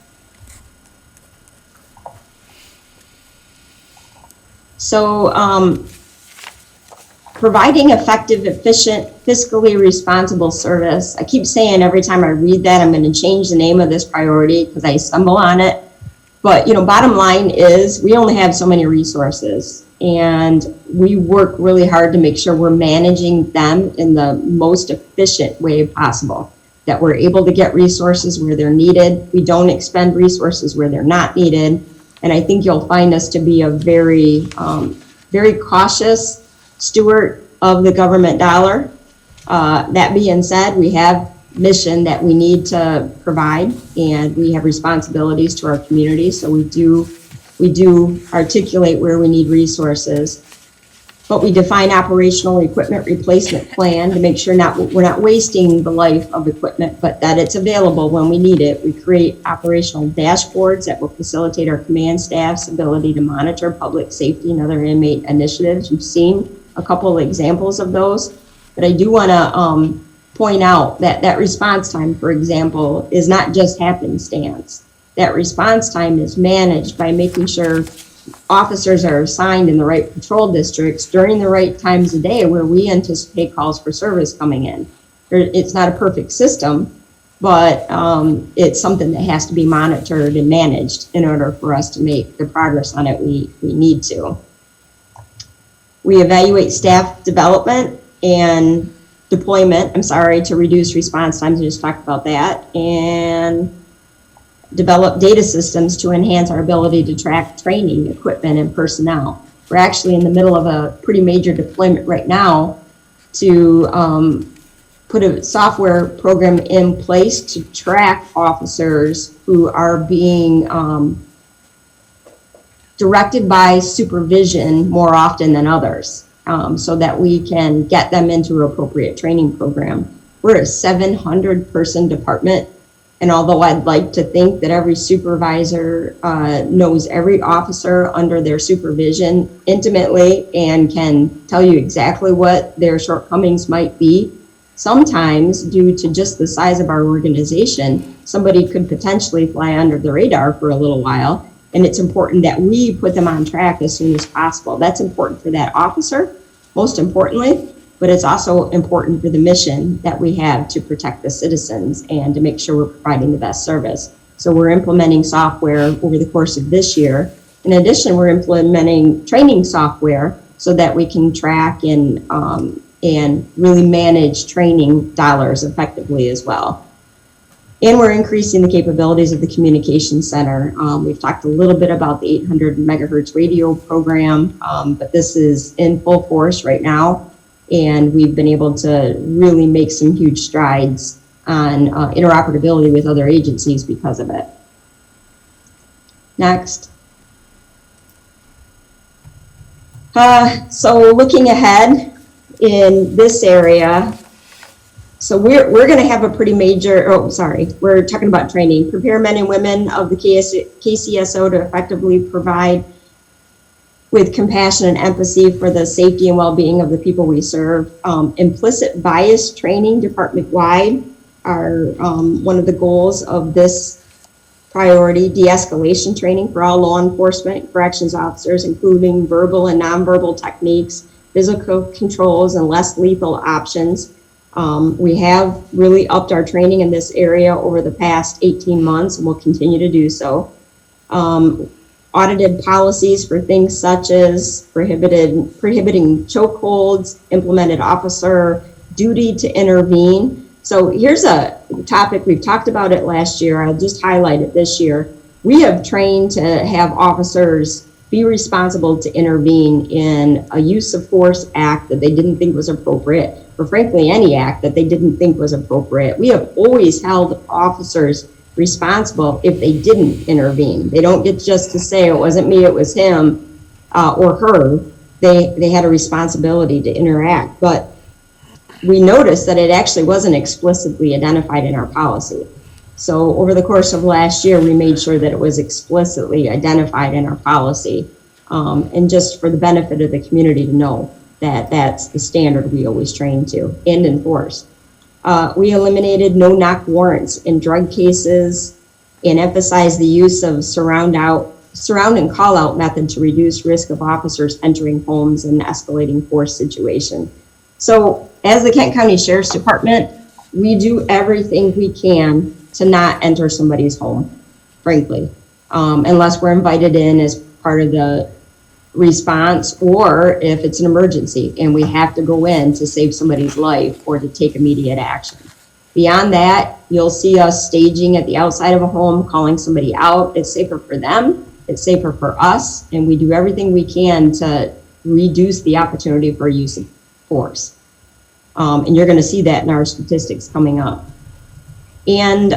So providing effective, efficient, fiscally responsible service. I keep saying every time I read that, I'm going to change the name of this priority because I stumble on it. But, bottom line is we only have so many resources and we work really hard to make sure we're managing them in the most efficient way possible, that we're able to get resources where they're needed. We don't expend resources where they're not needed. And I think you'll find us to be a very, very cautious steward of the government dollar. That being said, we have mission that we need to provide, and we have responsibilities to our community. So we do articulate where we need resources, but we define operational equipment replacement plan to make sure we're not wasting the life of equipment, but that it's available when we need it. We create operational dashboards that will facilitate our command staff's ability to monitor public safety and other inmate initiatives. You've seen a couple of examples of those, but I do want to point out that response time, for example, is not just happenstance. That response time is managed by making sure officers are assigned in the right patrol districts during the right times of day where we anticipate calls for service coming in. It's not a perfect system, but it's something that has to be monitored and managed in order for us to make the progress on it we need to. We evaluate staff development and deployment, to reduce response times. We just talked about that. And develop data systems to enhance our ability to track training, equipment, and personnel. We're actually in the middle of a pretty major deployment right now to put a software program in place to track officers who are being directed by supervision more often than others, so that we can get them into an appropriate training program. We're a 700-person department, and although I'd like to think that every supervisor knows every officer under their supervision intimately and can tell you exactly what their shortcomings might be, sometimes due to just the size of our organization, somebody could potentially fly under the radar for a little while. And it's important that we put them on track as soon as possible. That's important for that officer, most importantly, but it's also important for the mission that we have to protect the citizens and to make sure we're providing the best service. So we're implementing software over the course of this year. In addition, we're implementing training software so that we can track and really manage training dollars effectively as well. And we're increasing the capabilities of the communication center. We've talked a little bit about the 800 megahertz radio program, but this is in full force right now. And we've been able to really make some huge strides on interoperability with other agencies because of it. Next. So looking ahead in this area, so we're going to have a pretty major, we're talking about training. Prepare men and women of the KCSO to effectively provide with compassion and empathy for the safety and well-being of the people we serve. Implicit bias training department-wide are one of the goals of this priority. De-escalation training for all law enforcement, corrections officers, including verbal and nonverbal techniques, physical controls, and less lethal options. We have really upped our training in this area over the past 18 months, and we'll continue to do so. Audited policies for things such as prohibiting chokeholds, implemented officer duty to intervene. So here's a topic, we've talked about it last year, I'll just highlight it this year. We have trained to have officers be responsible to intervene in a use of force act that they didn't think was appropriate, or frankly, any act that they didn't think was appropriate. We have always held officers responsible if they didn't intervene. They don't get just to say, it wasn't me, it was him or her. They had a responsibility to interact. But we noticed that it actually wasn't explicitly identified in our policy. So over the course of last year, we made sure that it was explicitly identified in our policy. And just for the benefit of the community to know that that's the standard we always train to and enforce. We eliminated no-knock warrants in drug cases and emphasized the use of surround and call-out method to reduce risk of officers entering homes in an escalating force situation. So as the Kent County Sheriff's Department, we do everything we can to not enter somebody's home, frankly, unless we're invited in as part of the response, or if it's an emergency and we have to go in to save somebody's life or to take immediate action. Beyond that, you'll see us staging at the outside of a home, calling somebody out. It's safer for them, it's safer for us, and we do everything we can to reduce the opportunity for use of force. And you're going to see that in our statistics coming up. And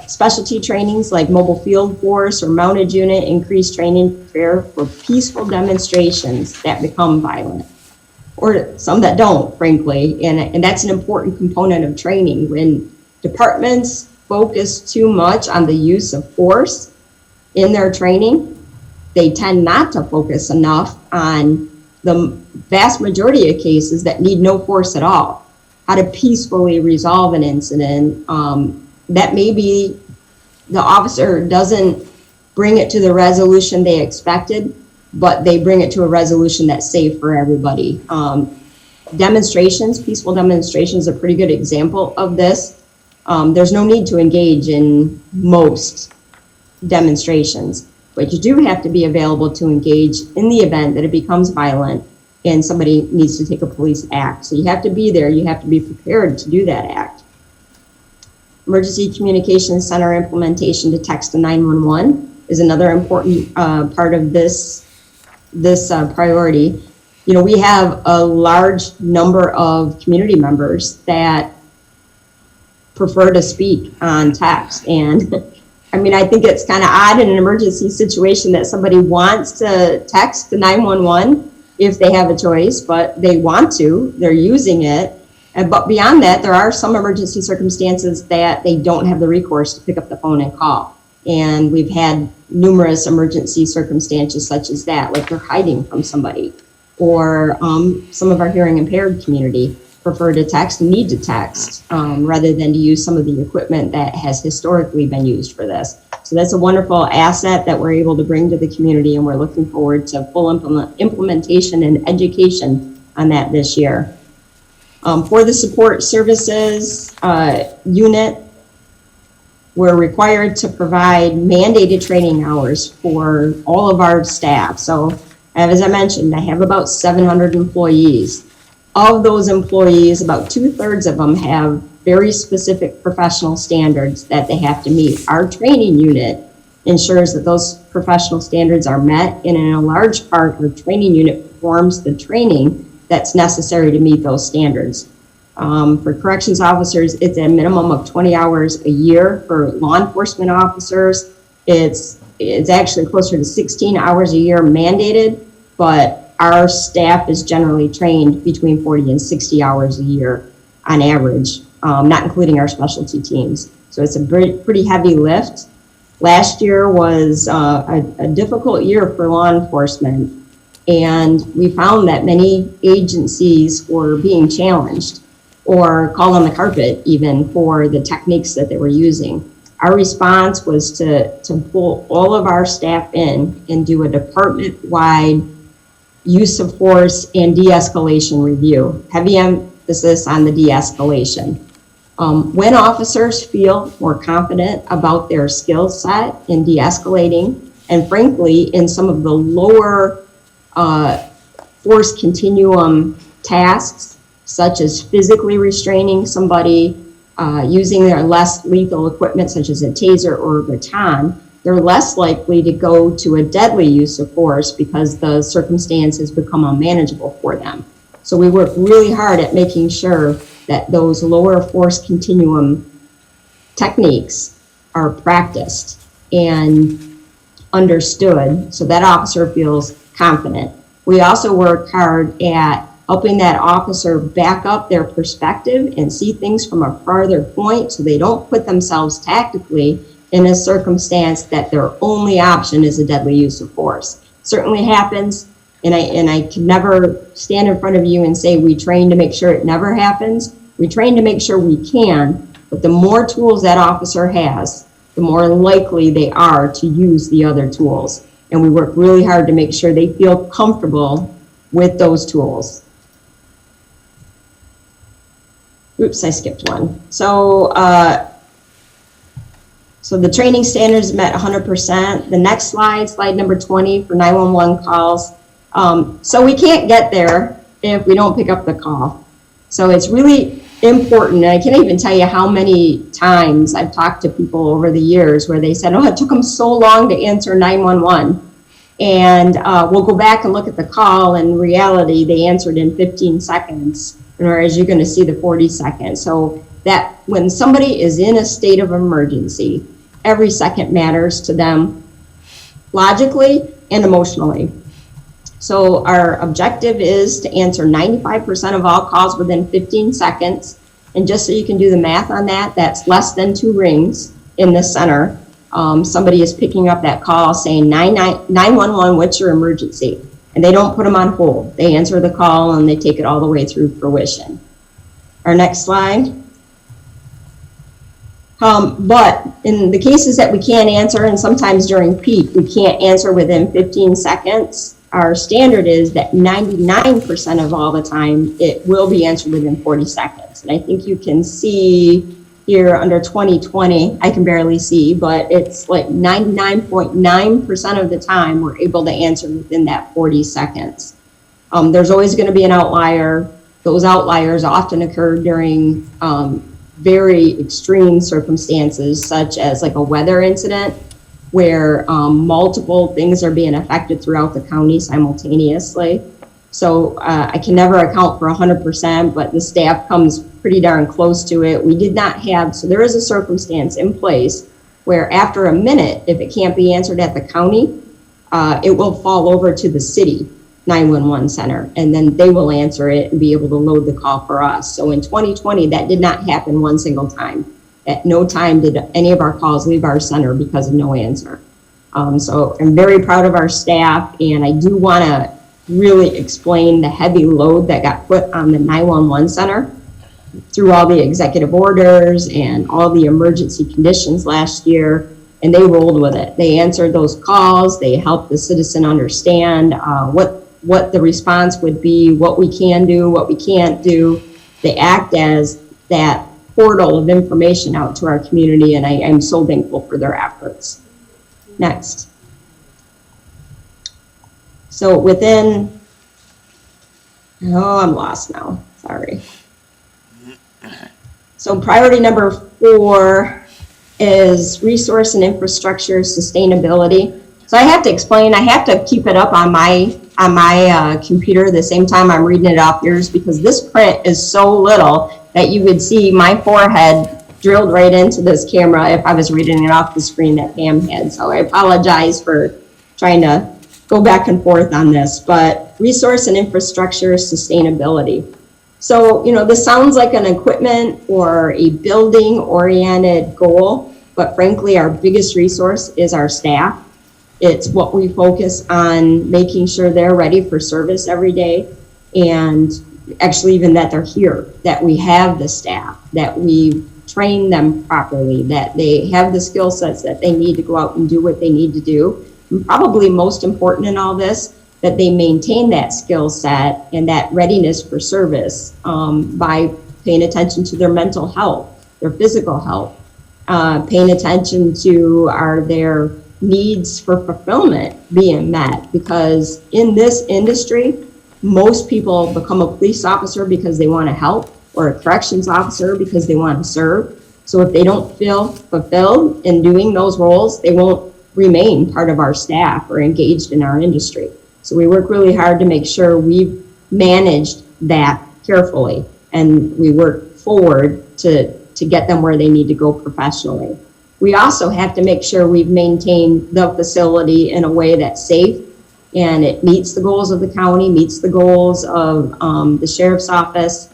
specialty trainings like mobile field force or mounted unit increase training prepare for peaceful demonstrations that become violent, or some that don't, frankly. And that's an important component of training. When departments focus too much on the use of force in their training, they tend not to focus enough on the vast majority of cases that need no force at all. How to peacefully resolve an incident that maybe the officer doesn't bring it to the resolution they expected, but they bring it to a resolution that's safe for everybody. Demonstrations, peaceful demonstrations, are a pretty good example of this. There's no need to engage in most demonstrations, but you do have to be available to engage in the event that it becomes violent and somebody needs to take a police act. So you have to be there, you have to be prepared to do that act. Emergency Communications Center implementation to text to 911 is another important part of this priority. You know, we have a large number of community members that prefer to speak on text. And I mean, I think it's kind of odd in an emergency situation that somebody wants to text to 911 if they have a choice, but they want to, they're using it. But beyond that, there are some emergency circumstances that they don't have the recourse to pick up the phone and call. And we've had numerous emergency circumstances such as that, like they're hiding from somebody, or some of our hearing impaired community prefer to text and need to text rather than to use some of the equipment that has historically been used for this. So that's a wonderful asset that we're able to bring to the community, and we're looking forward to full implementation and education on that this year. For the support services unit, we're required to provide mandated training hours for all of our staff. So as I mentioned, I have about 700 employees. Of those employees, about 2/3 of them have very specific professional standards that they have to meet. Our training unit ensures that those professional standards are met, and in a large part, our training unit performs the training that's necessary to meet those standards. For corrections officers, it's a minimum of 20 hours a year. For law enforcement officers, it's actually closer to 16 hours a year mandated, but our staff is generally trained between 40 and 60 hours a year on average, not including our specialty teams. So it's a pretty heavy lift. Last year was a difficult year for law enforcement, and we found that many agencies were being challenged or called on the carpet even for the techniques that they were using. Our response was to pull all of our staff in and do a department-wide use of force and de-escalation review. Heavy emphasis on the de-escalation. When officers feel more confident about their skill set in de-escalating, and frankly, in some of the lower force continuum tasks, such as physically restraining somebody, using their less lethal equipment, such as a taser or a baton, they're less likely to go to a deadly use of force because the circumstances become unmanageable for them. So we work really hard at making sure that those lower force continuum techniques are practiced and understood so that officer feels confident. We also work hard at helping that officer back up their perspective and see things from a farther point so they don't put themselves tactically in a circumstance that their only option is a deadly use of force. Certainly happens, and I can never stand in front of you and say we train to make sure it never happens. We train to make sure we can, but the more tools that officer has, the more likely they are to use the other tools. And we work really hard to make sure they feel comfortable with those tools. Oops, I skipped one. So the training standards met 100%. The next slide, slide number 20 for 911 calls. So we can't get there if we don't pick up the call. So it's really important, and I can't even tell you how many times I've talked to people over the years where they said, oh, it took them so long to answer 911. And we'll go back and look at the call, and in reality, they answered in 15 seconds, or as you're gonna see, the 40 seconds. So that when somebody is in a state of emergency, every second matters to them logically and emotionally. So our objective is to answer 95% of all calls within 15 seconds. And just so you can do the math on that, that's less than 2 rings in the center. Somebody is picking up that call saying 911, what's your emergency? And they don't put them on hold. They answer the call and they take it all the way through fruition. Our next slide. But in the cases that we can't answer, and sometimes during peak, we can't answer within 15 seconds, our standard is that 99% of all the time, it will be answered within 40 seconds. And I think you can see here under 2020, I can barely see, but it's like 99.9% of the time, we're able to answer within that 40 seconds. There's always gonna be an outlier. Those outliers often occur during very extreme circumstances, such as like a weather incident, where multiple things are being affected throughout the county simultaneously. So I can never account for 100%, but the staff comes pretty darn close to it. We did not have, so there is a circumstance in place where after a minute, if it can't be answered at the county, it will fall over to the city 911 center, and then they will answer it and be able to load the call for us. So in 2020, that did not happen one single time. At no time did any of our calls leave our center because of no answer. So I'm very proud of our staff, and I do want to really explain the heavy load that got put on the 911 center through all the executive orders and all the emergency conditions last year, and they rolled with it. They answered those calls. They helped the citizen understand what the response would be, what we can do, what we can't do. They act as that portal of information out to our community, and I'm so thankful for their efforts. Next. So within, I'm lost now, sorry. So priority number 4 is resource and infrastructure sustainability. So I have to explain, I have to keep it up on my computer at the same time I'm reading it off yours, because this print is so little that you would see my forehead drilled right into this camera if I was reading it off the screen that Pam had. So I apologize for trying to go back and forth on this, but resource and infrastructure sustainability. So, this sounds like an equipment or a building oriented goal, but frankly, our biggest resource is our staff. It's what we focus on, making sure they're ready for service every day, and actually even that they're here, that we have the staff, that we train them properly, that they have the skill sets that they need to go out and do what they need to do. And probably most important in all this, that they maintain that skill set and that readiness for service by paying attention to their mental health, their physical health, paying attention to their needs for fulfillment being met. Because in this industry, most people become a police officer because they want to help, or a corrections officer because they want to serve. So if they don't feel fulfilled in doing those roles, they won't remain part of our staff or engaged in our industry. So we work really hard to make sure we've managed that carefully, and we work forward to get them where they need to go professionally. We also have to make sure we've maintained the facility in a way that's safe and it meets the goals of the county, meets the goals of the sheriff's office,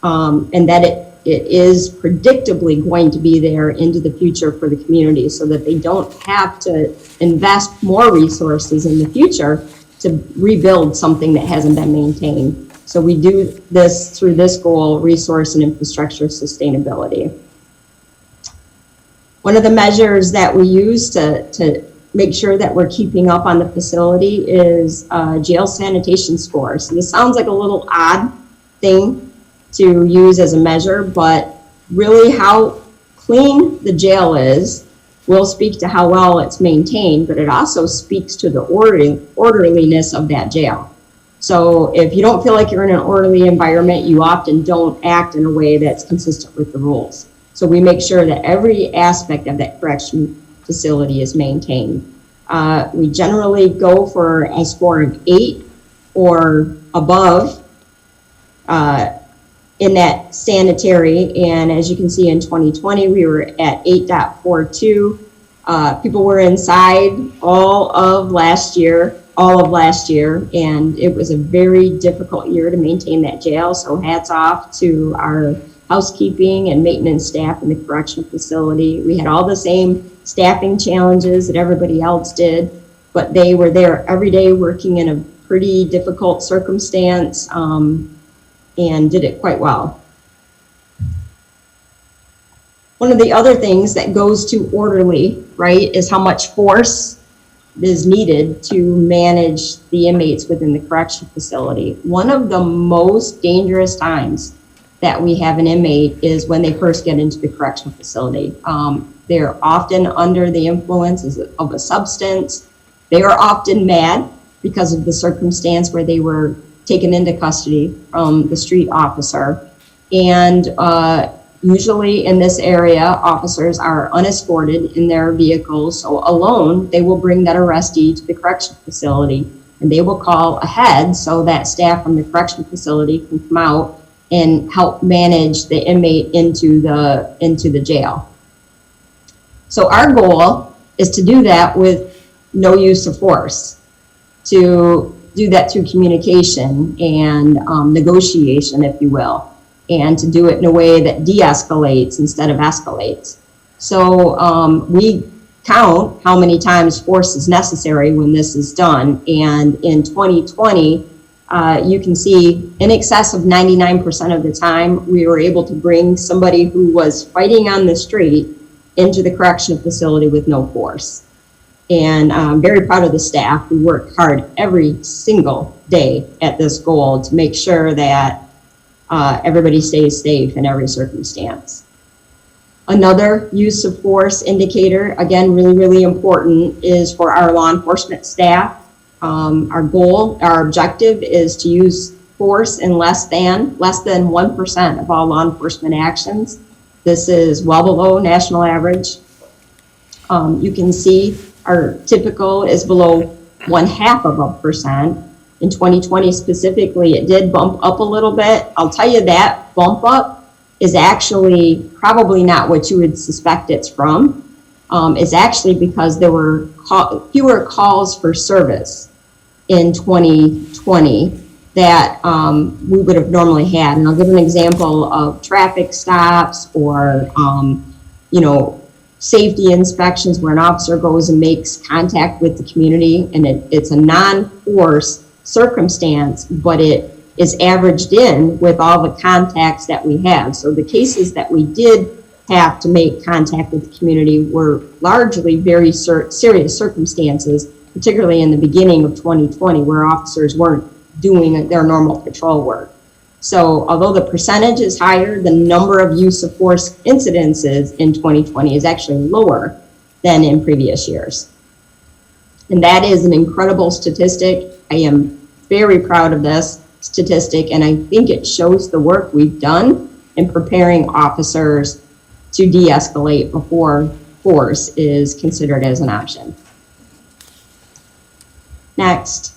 and that it is predictably going to be there into the future for the community so that they don't have to invest more resources in the future to rebuild something that hasn't been maintained. So we do this through this goal, resource and infrastructure sustainability. One of the measures that we use to make sure that we're keeping up on the facility is jail sanitation score. So this sounds like a little odd thing to use as a measure, but really how clean the jail is will speak to how well it's maintained, but it also speaks to the orderliness of that jail. So if you don't feel like you're in an orderly environment, you often don't act in a way that's consistent with the rules. So we make sure that every aspect of that correction facility is maintained. We generally go for a score of 8 or above in that sanitary, and as you can see in 2020 we were at 8.42. People were inside all of last year, and it was a very difficult year to maintain that jail, so hats off to our housekeeping and maintenance staff in the correction facility. We had all the same staffing challenges that everybody else did, but they were there every day working in a pretty difficult circumstance and did it quite well. One of the other things that goes to orderly, right, is how much force is needed to manage the inmates within the correction facility. One of the most dangerous times that we have an inmate is when they first get into the correctional facility. They're often under the influence of a substance. They are often mad because of the circumstance where they were taken into custody from the street officer. And usually in this area, officers are unescorted in their vehicles. So alone, they will bring that arrestee to the correction facility and they will call ahead so that staff from the correction facility can come out and help manage the inmate into the jail. So our goal is to do that with no use of force, to do that through communication and negotiation, if you will, and to do it in a way that de-escalates instead of escalates. So we count how many times force is necessary when this is done, and in 2020, you can see in excess of 99% of the time, we were able to bring somebody who was fighting on the street into the correctional facility with no force. And I'm very proud of the staff who work hard every single day at this goal to make sure that everybody stays safe in every circumstance. Another use of force indicator, again, really, really important, is for our law enforcement staff. Our objective is to use force in less than 1% of all law enforcement actions. This is well below national average. You can see our typical is below 0.5%. In 2020 specifically, it did bump up a little bit. I'll tell you that bump up is actually probably not what you would suspect it's from. It's actually because there were fewer calls for service in 2020 that we would have normally had. And I'll give an example of traffic stops or, safety inspections where an officer goes and makes contact with the community, and it's a non-force circumstance, but it is averaged in with all the contacts that we have. So the cases that we did have to make contact with the community were largely very serious circumstances, particularly in the beginning of 2020, where officers weren't doing their normal patrol work. So although the percentage is higher, the number of use of force incidences in 2020 is actually lower than in previous years. And that is an incredible statistic. I am very proud of this statistic, and I think it shows the work we've done in preparing officers to de-escalate before force is considered as an option. Next.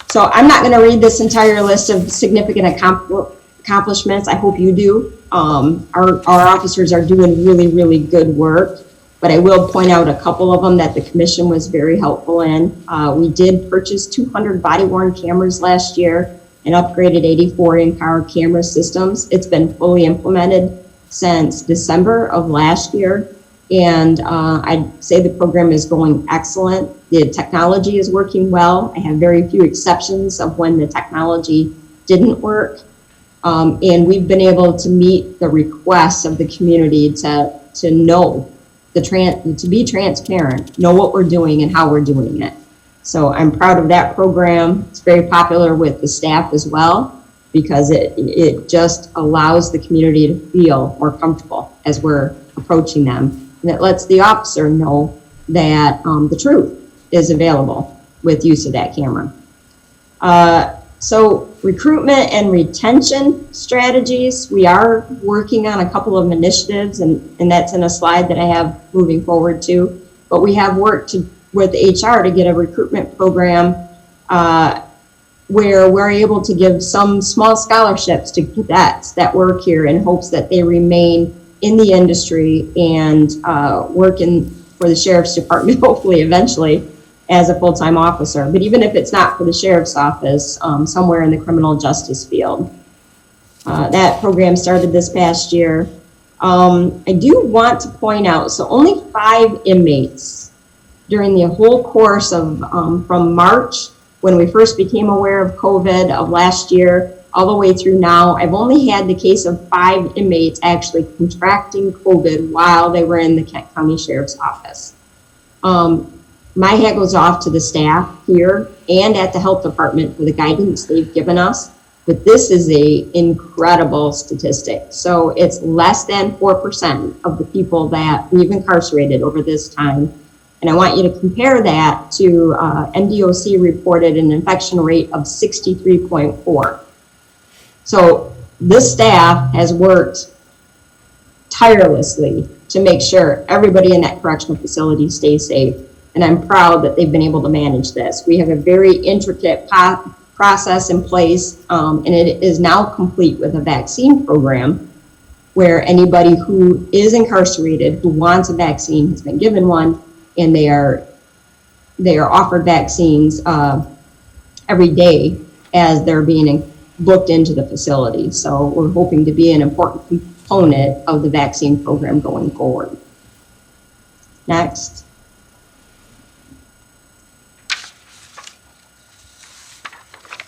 So I'm not going to read this entire list of significant accomplishments. I hope you do. Our officers are doing really, really good work, but I will point out a couple of them that the commission was very helpful in. We did purchase 200 body-worn cameras last year and upgraded 84 in-car camera systems. It's been fully implemented since December of last year, and I'd say the program is going excellent. The technology is working well. I have very few exceptions of when the technology didn't work. And we've been able to meet the requests of the community to know, to be transparent, know what we're doing and how we're doing it. So I'm proud of that program. It's very popular with the staff as well, because it just allows the community to feel more comfortable as we're approaching them. And it lets the officer know that the truth is available with use of that camera. So recruitment and retention strategies, we are working on a couple of initiatives, and that's in a slide that I have moving forward too. But we have worked with HR to get a recruitment program where we're able to give some small scholarships to cadets that work here in hopes that they remain in the industry and working for the Sheriff's Department, hopefully eventually, as a full-time officer. But even if it's not for the Sheriff's Office, somewhere in the criminal justice field. That program started this past year. I do want to point out, so only 5 inmates during the whole course of, from March, when we first became aware of COVID of last year, all the way through now, I've only had the case of 5 inmates actually contracting COVID while they were in the Kent County Sheriff's Office. My hat goes off to the staff here and at the health department for the guidance they've given us, but this is an incredible statistic. So it's less than 4% of the people that we've incarcerated over this time. And I want you to compare that to NDOC reported an infection rate of 63.4. So this staff has worked tirelessly to make sure everybody in that correctional facility stays safe. And I'm proud that they've been able to manage this. We have a very intricate process in place, and it is now complete with a vaccine program where anybody who is incarcerated who wants a vaccine has been given one, and they are offered vaccines every day as they're being booked into the facility. So we're hoping to be an important component of the vaccine program going forward. Next.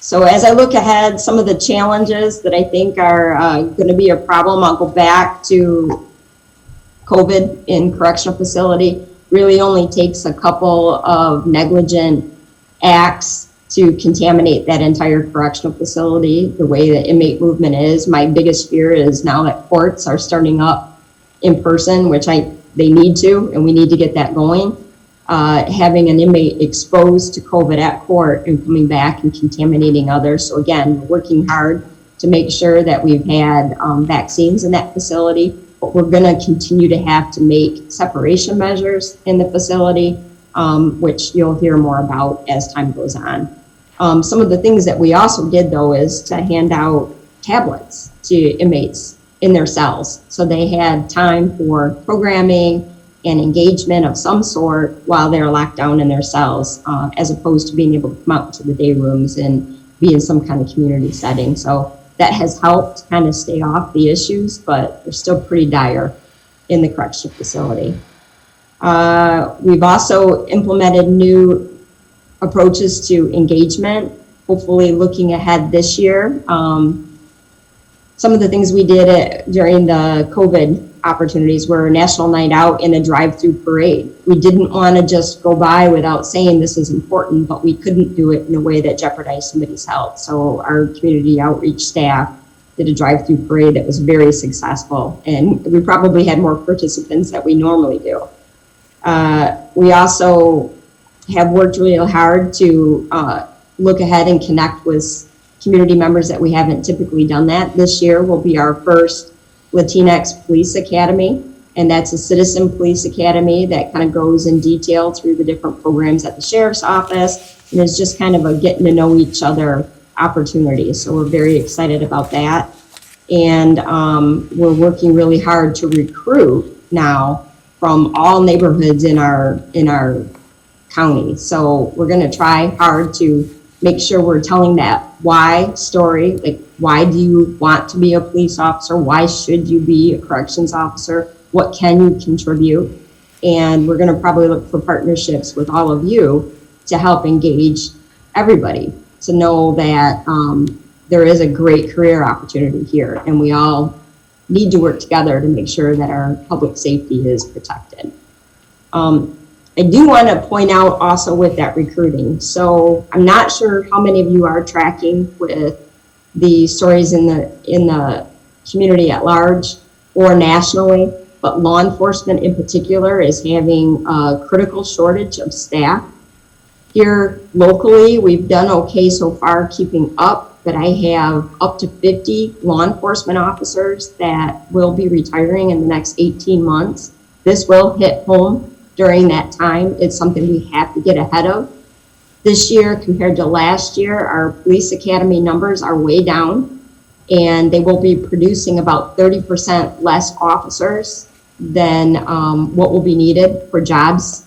So as I look ahead, some of the challenges that I think are going to be a problem, I'll go back to COVID in correctional facility. Really only takes a couple of negligent acts to contaminate that entire correctional facility, the way that inmate movement is. My biggest fear is now that courts are starting up in person, which they need to, and we need to get that going. Having an inmate exposed to COVID at court and coming back and contaminating others. So again, we're working hard to make sure that we've had vaccines in that facility, but we're going to continue to have to make separation measures in the facility, which you'll hear more about as time goes on. Some of the things that we also did, though, is to hand out tablets to inmates in their cells. So they had time for programming and engagement of some sort while they're locked down in their cells, as opposed to being able to come out to the day rooms and be in some kind of community setting. So that has helped kind of stay off the issues, but they're still pretty dire in the correctional facility. We've also implemented new approaches to engagement, hopefully looking ahead this year. Some of the things we did during the COVID opportunities were a national night out and a drive-through parade. We didn't want to just go by without saying this is important, but we couldn't do it in a way that jeopardized somebody's health. So our community outreach staff did a drive-through parade that was very successful, and we probably had more participants than we normally do. We also have worked really hard to look ahead and connect with community members that we haven't typically done that. This year will be our first Latinx Police Academy, And that's a citizen police academy that kind of goes in detail through the different programs at the sheriff's office. And it's just kind of a getting to know each other opportunity. So we're very excited about that. And we're working really hard to recruit now from all neighborhoods in our county. So we're going to try hard to make sure we're telling that why story, like why do you want to be a police officer? Why should you be a corrections officer? What can you contribute? And we're going to probably look for partnerships with all of you to help engage everybody to know that there is a great career opportunity here, and we all need to work together to make sure that our public safety is protected. I do want to point out also with that recruiting. So I'm not sure how many of you are tracking with the stories in the community at large or nationally, but law enforcement in particular is having a critical shortage of staff. Here locally, we've done okay so far keeping up, but I have up to 50 law enforcement officers that will be retiring in the next 18 months. This will hit home during that time. It's something we have to get ahead of. This year compared to last year, our police academy numbers are way down, and they will be producing about 30% less officers than what will be needed for jobs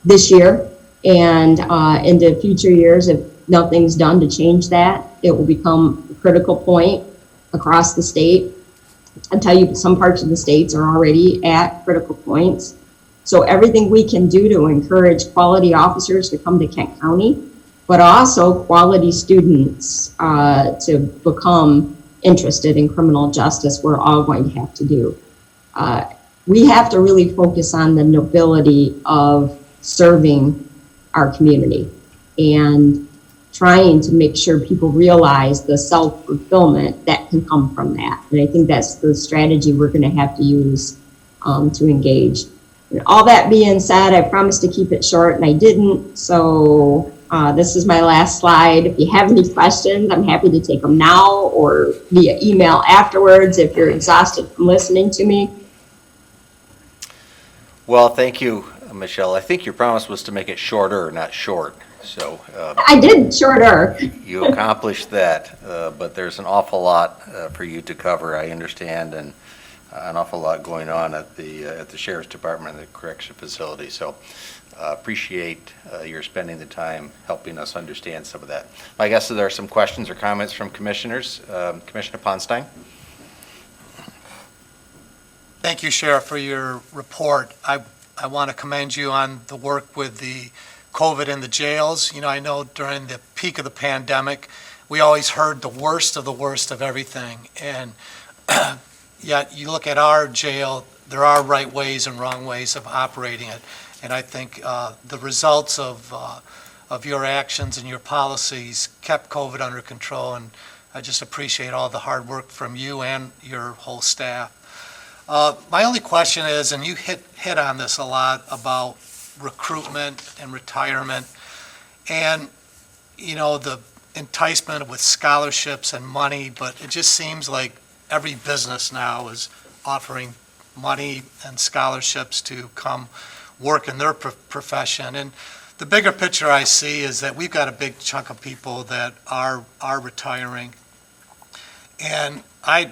this year. And into future years, if nothing's done to change that, it will become a critical point across the state. I'll tell you, some parts of the states are already at critical points. So everything we can do to encourage quality officers to come to Kent County, but also quality students to become interested in criminal justice, we're all going to have to do. We have to really focus on the nobility of serving our community and trying to make sure people realize the self-fulfillment that can come from that. And I think that's the strategy we're going to have to use to engage. And all that being said, I promised to keep it short and I didn't. So this is my last slide. If you have any questions, I'm happy to take them now or via email afterwards if you're exhausted from listening to me. Well, thank you, Michelle. I think your promise was to make it shorter, not short. So I did shorter. you accomplished that, but there's an awful lot for you to cover, I understand, and an awful lot going on at the Sheriff's Department and the correction facility. So appreciate your spending the time helping us understand some of that. I guess there are some questions or comments from commissioners. Commissioner Ponstein? Thank you, Sheriff, for your report. I want to commend you on the work with the COVID in the jails. You know, I know during the peak of the pandemic, we always heard the worst of everything. And yet you look at our jail, there are right ways and wrong ways of operating it. And I think the results of your actions and your policies kept COVID under control. And I just appreciate all the hard work from you and your whole staff. My only question is, and you hit on this a lot about recruitment and retirement, and you know the enticement with scholarships and money, but it just seems like every business now is offering money and scholarships to come work in their profession. And the bigger picture I see is that we've got a big chunk of people that are retiring, and I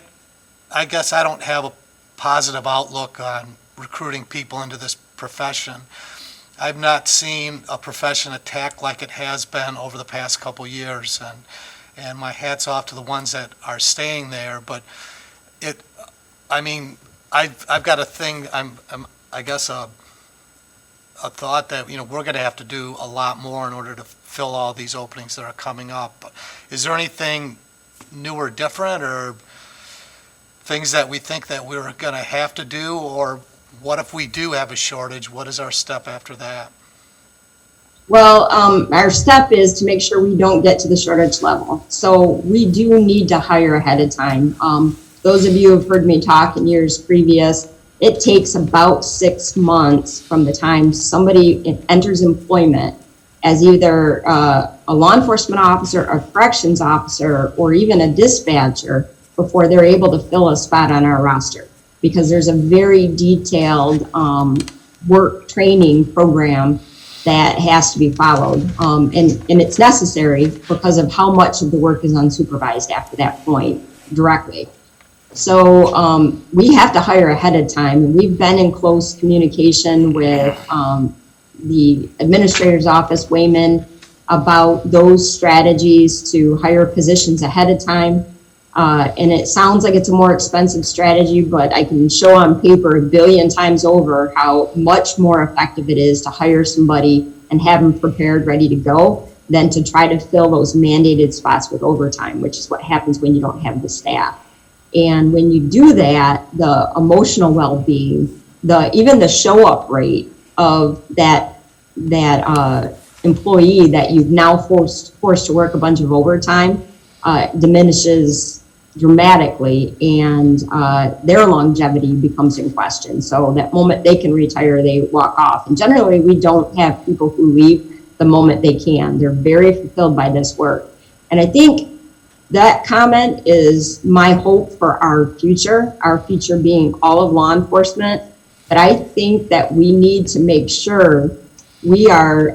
guess I don't have a positive outlook on recruiting people into this profession. I've not seen a profession attacked like it has been over the past couple years, and my hat's off to the ones that are staying there. But I've got a thing. I guess a thought that we're going to have to do a lot more in order to fill all these openings that are coming up. Is there anything new or different, or things that we think that we're going to have to do, or what if we do have a shortage? What is our step after that? Well, our step is to make sure we don't get to the shortage level. So we do need to hire ahead of time. Those of you who have heard me talk in years previous, it takes about 6 months from the time somebody enters employment as either a law enforcement officer, a corrections officer, or even a dispatcher before they're able to fill a spot on our roster. because there's a very detailed work training program that has to be followed. And it's necessary because of how much of the work is unsupervised after that point directly. So we have to hire ahead of time. And we've been in close communication with the administrator's office, Wayman, about those strategies to hire positions ahead of time. And it sounds like it's a more expensive strategy, but I can show on paper a billion times over how much more effective it is to hire somebody and have them prepared, ready to go, than to try to fill those mandated spots with overtime, which is what happens when you don't have the staff. And when you do that, the emotional well-being, even the show-up rate of that employee that you've now forced to work a bunch of overtime diminishes dramatically, and their longevity becomes in question. So that moment they can retire, they walk off. And generally, we don't have people who leave the moment they can. They're very fulfilled by this work. And I think that comment is my hope for our future being all of law enforcement. But I think that we need to make sure we are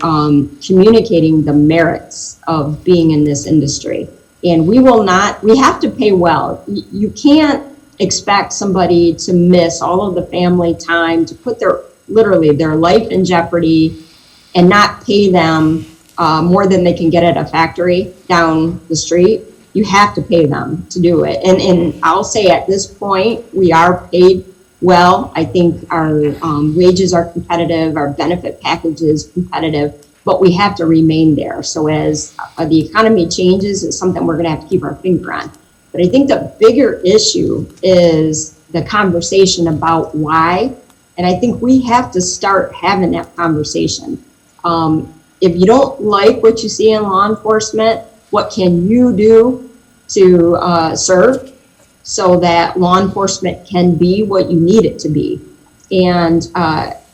communicating the merits of being in this industry. And we have to pay well. You can't expect somebody to miss all of the family time, to put literally their life in jeopardy and not pay them more than they can get at a factory down the street. You have to pay them to do it. And I'll say at this point, we are paid well. I think our wages are competitive, our benefit package is competitive, but we have to remain there. So as the economy changes, it's something we're gonna have to keep our finger on. But I think the bigger issue is the conversation about why. And I think we have to start having that conversation. If you don't like what you see in law enforcement, what can you do to serve so that law enforcement can be what you need it to be? And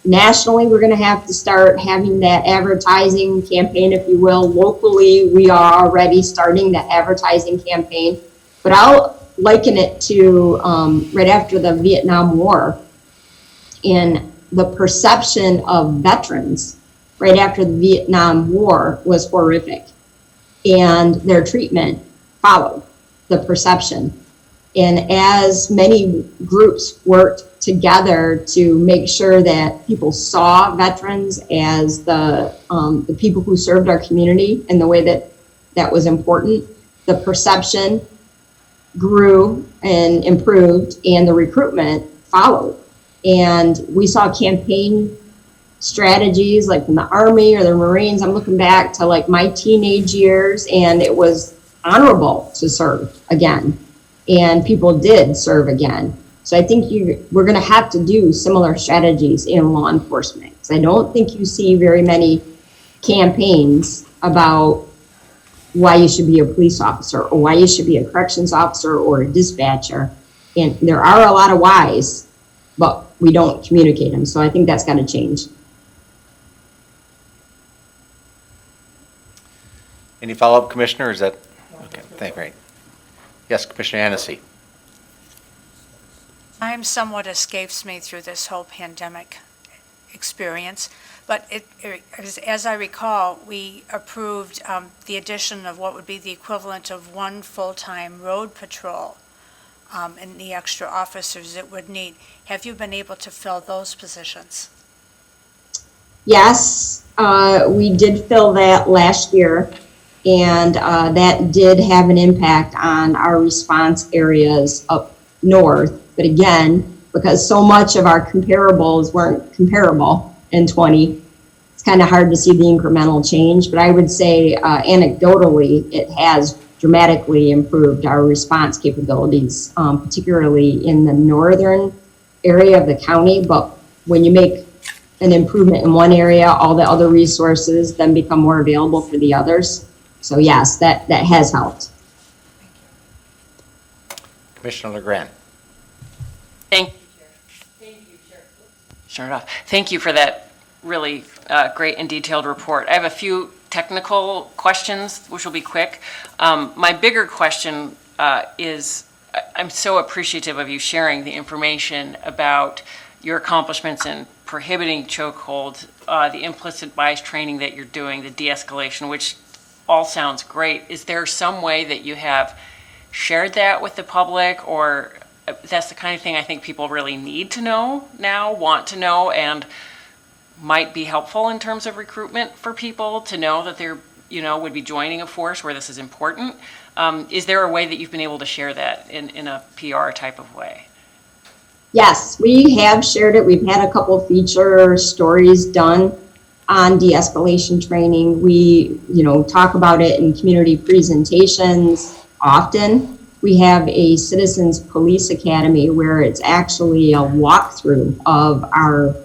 nationally, we're going to have to start having that advertising campaign, if you will. Locally, we are already starting that advertising campaign. But I'll liken it to right after the Vietnam War, and the perception of veterans right after the Vietnam War was horrific. And their treatment followed the perception. And as many groups worked together to make sure that people saw veterans as the people who served our community in the way that was important, the perception grew and improved, and the recruitment followed. And we saw campaign strategies like from the Army or the Marines. I'm looking back to like my teenage years, and it was honorable to serve again, and people did serve again. So I think we're going to have to do similar strategies in law enforcement, because I don't think you see very many campaigns about why you should be a police officer or why you should be a corrections officer or a dispatcher. And there are a lot of whys, but we don't communicate them. So I think that's got to change. Any follow-up, Commissioner, or is that? Okay, great. Yes, Commissioner Hennessy. Time somewhat escapes me through this whole pandemic experience, but as I recall, we approved the addition of what would be the equivalent of one full-time road patrol and the extra officers it would need. Have you been able to fill those positions? Yes, we did fill that last year, and that did have an impact on our response areas up north. But again, because so much of our comparables weren't comparable in 20, it's kind of hard to see the incremental change. But I would say anecdotally, it has dramatically improved our response capabilities, particularly in the northern area of the county. But when you make an improvement in one area, all the other resources then become more available for the others. So yes, that has helped. Commissioner LeGrand. Thank you, Chair. Turn it off. Thank you for that really great and detailed report. I have a few technical questions, which will be quick. My bigger question is I'm so appreciative of you sharing the information about your accomplishments in prohibiting chokeholds, the implicit bias training that you're doing, the de-escalation, which all sounds great. Is there some way that you have shared that with the public, or that's the kind of thing I think people really need to know now, want to know, and might be helpful in terms of recruitment for people to know that they're, would be joining a force where this is important? Is there a way that you've been able to share that in a PR type of way? Yes, we have shared it. We've had a couple feature stories done on de-escalation training. We, talk about it in community presentations often. We have a Citizens Police Academy where it's actually a walkthrough of our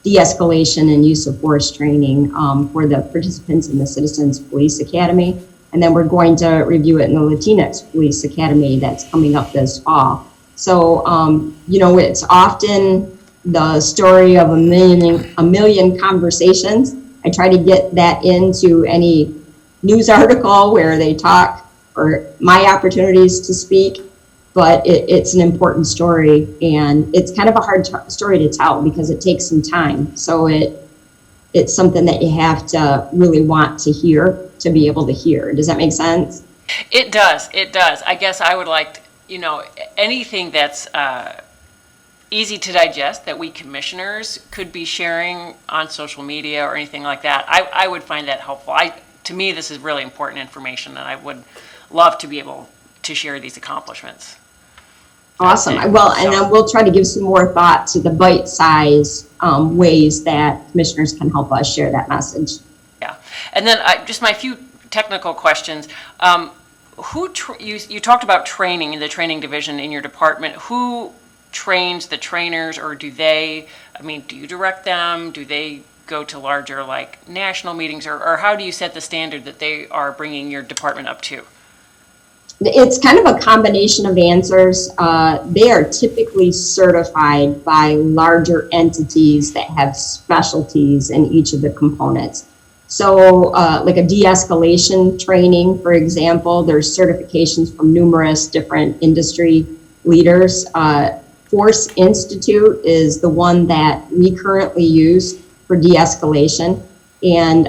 de-escalation and use of force training for the participants in the Citizens Police Academy. And then we're going to review it in the Latinx Police Academy that's coming up this fall. So, it's often the story of a million conversations. I try to get that into any news article where they talk, or my opportunities to speak, but it's an important story, and it's kind of a hard story to tell because it takes some time. So it's something that you have to really want to hear to be able to hear. Does that make sense? It does. I guess I would like, anything that's easy to digest that we commissioners could be sharing on social media or anything like that. I would find that helpful. To me, this is really important information, and I would love to be able to share these accomplishments. Awesome. Well, and then we'll try to give some more thought to the bite-size ways that commissioners can help us share that message. Yeah. And then just my few technical questions. You talked about training in the training division in your department. Who trains the trainers, or do you direct them? Do they go to larger national meetings, or how do you set the standard that they are bringing your department up to? It's kind of a combination of answers. They are typically certified by larger entities that have specialties in each of the components. So like a de-escalation training, for example, there's certifications from numerous different industry leaders. Force Institute is the one that we currently use for de-escalation. And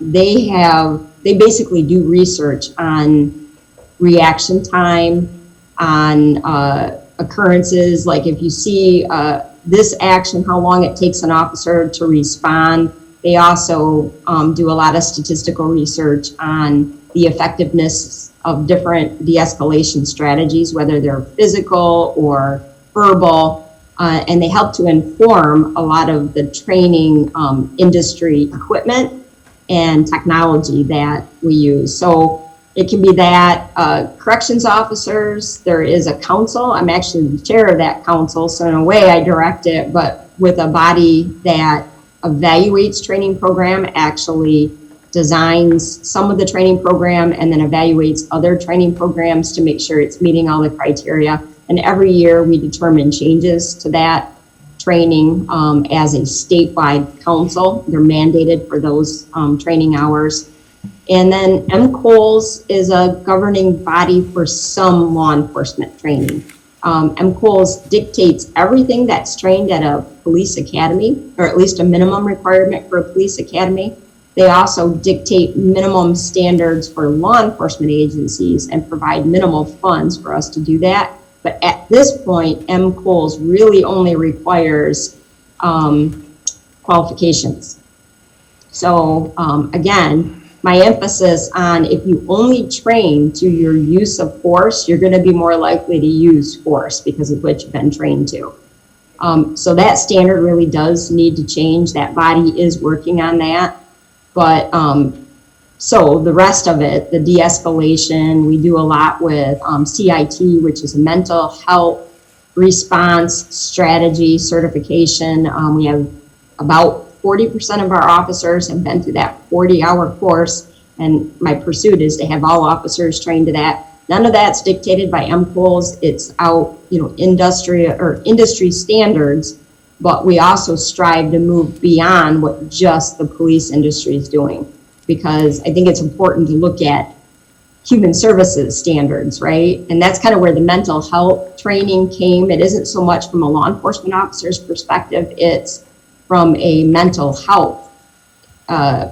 they basically do research on reaction time, on occurrences, like if you see this action, how long it takes an officer to respond. They also do a lot of statistical research on the effectiveness of different de-escalation strategies, whether they're physical or verbal, and they help to inform a lot of the training industry equipment and technology that we use. So it can be that corrections officers, there is a council. I'm actually the chair of that council, so in a way I direct it, but with a body that evaluates training program, actually designs some of the training program and then evaluates other training programs to make sure it's meeting all the criteria. And every year we determine changes to that training as a statewide council. They're mandated for those training hours. And then MCOLS is a governing body for some law enforcement training. MCOLS dictates everything that's trained at a police academy, or at least a minimum requirement for a police academy. They also dictate minimum standards for law enforcement agencies and provide minimal funds for us to do that. But at this point, MCOLS really only requires qualifications. So again, my emphasis on if you only train to your use of force, you're going to be more likely to use force because of what you've been trained to. So that standard really does need to change. That body is working on that. But so the rest of it, the de-escalation, we do a lot with CIT, which is a mental health response strategy certification. We have about 40% of our officers have been through that 40-hour course, and my pursuit is to have all officers trained to that. None of that's dictated by MCOLS. It's out, industry standards, but we also strive to move beyond what just the police industry is doing, because I think it's important to look at human services standards, right? And that's kind of where the mental health training came. It isn't so much from a law enforcement officer's perspective, it's from a mental health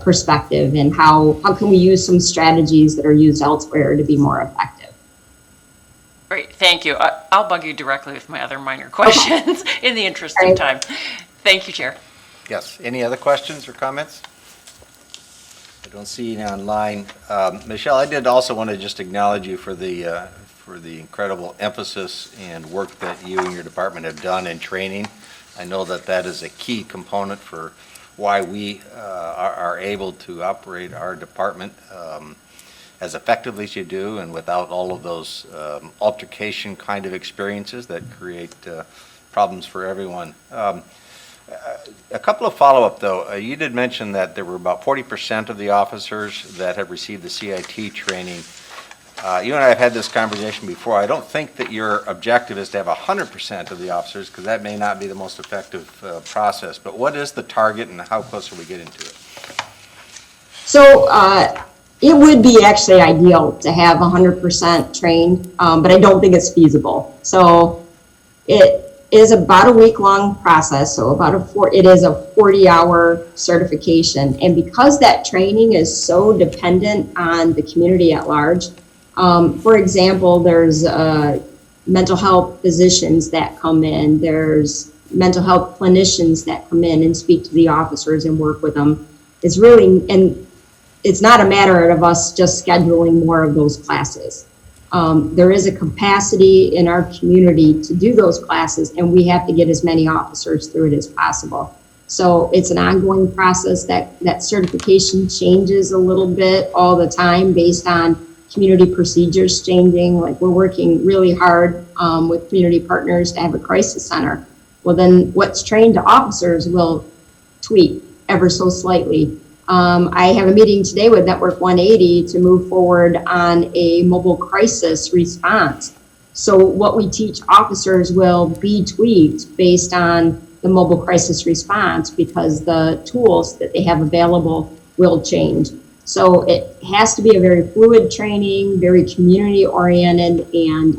perspective, and how can we use some strategies that are used elsewhere to be more effective. Great, thank you. I'll bug you directly with my other minor questions in the interest of Right. time. Thank you, Chair. Yes, any other questions or comments? I don't see any online. Michelle, I did also want to just acknowledge you for the incredible emphasis and work that you and your department have done in training. I know that that is a key component for why we are able to operate our department as effectively as you do, and without all of those altercation kind of experiences that create problems for everyone. A couple of follow-up, though. You did mention that there were about 40% of the officers that have received the CIT training. You and I have had this conversation before. I don't think that your objective is to have 100% of the officers, because that may not be the most effective process. But what is the target, and how close are we getting to it? So it would be actually ideal to have 100% trained, but I don't think it's feasible. So it is about a week-long process, so it is a 40-hour certification. And because that training is so dependent on the community at large, for example, there's mental health physicians that come in, there's mental health clinicians that come in and speak to the officers and work with them. It's really, and it's not a matter of us just scheduling more of those classes. There is a capacity in our community to do those classes, and we have to get as many officers through it as possible. So it's an ongoing process. That certification changes a little bit all the time based on community procedures changing. Like, we're working really hard with community partners to have a crisis center. Well, then what's trained to officers will tweak ever so slightly. I have a meeting today with Network 180 to move forward on a mobile crisis response. So what we teach officers will be tweaked based on the mobile crisis response, because the tools that they have available will change. So it has to be a very fluid training, very community oriented, and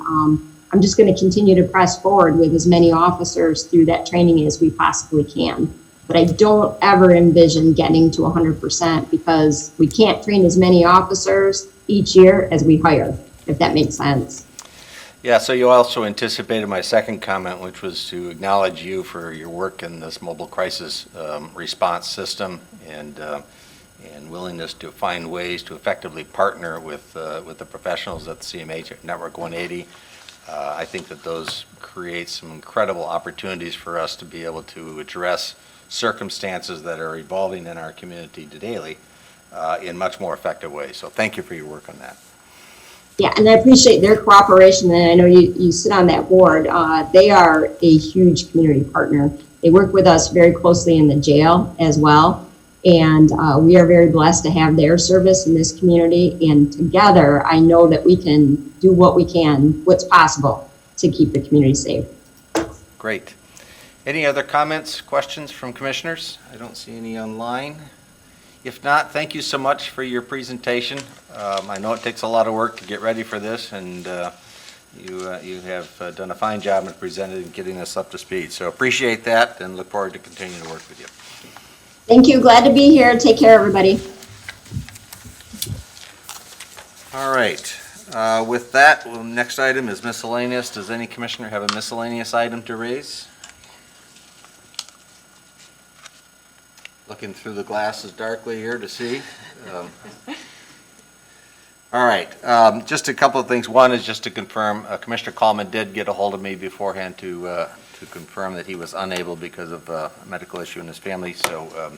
I'm just going to continue to press forward with as many officers through that training as we possibly can. But I don't ever envision getting to 100%, because we can't train as many officers each year as we hire, if that makes sense. Yeah, so you also anticipated my second comment, which was to acknowledge you for your work in this mobile crisis response system, and willingness to find ways to effectively partner with the professionals at the CMH at Network 180. I think that those create some incredible opportunities for us to be able to address circumstances that are evolving in our community daily in much more effective ways. So thank you for your work on that. Yeah, and I appreciate their cooperation, and I know you sit on that board. They are a huge community partner. They work with us very closely in the jail as well, and we are very blessed to have their service in this community, and together I know that we can do what's possible to keep the community safe. Great. Any other comments, questions from commissioners? I don't see any online. If not, thank you so much for your presentation. I know it takes a lot of work to get ready for this, and you have done a fine job in presenting and getting us up to speed. So appreciate that, and look forward to continuing to work with you. Thank you. Glad to be here. Take care, everybody. All right. With that, next item is miscellaneous. Does any commissioner have a miscellaneous item to raise? Looking through the glasses darkly here to see. All right, just a couple of things. One is just to confirm, Commissioner Coleman did get a hold of me beforehand to confirm that he was unable because of a medical issue in his family, so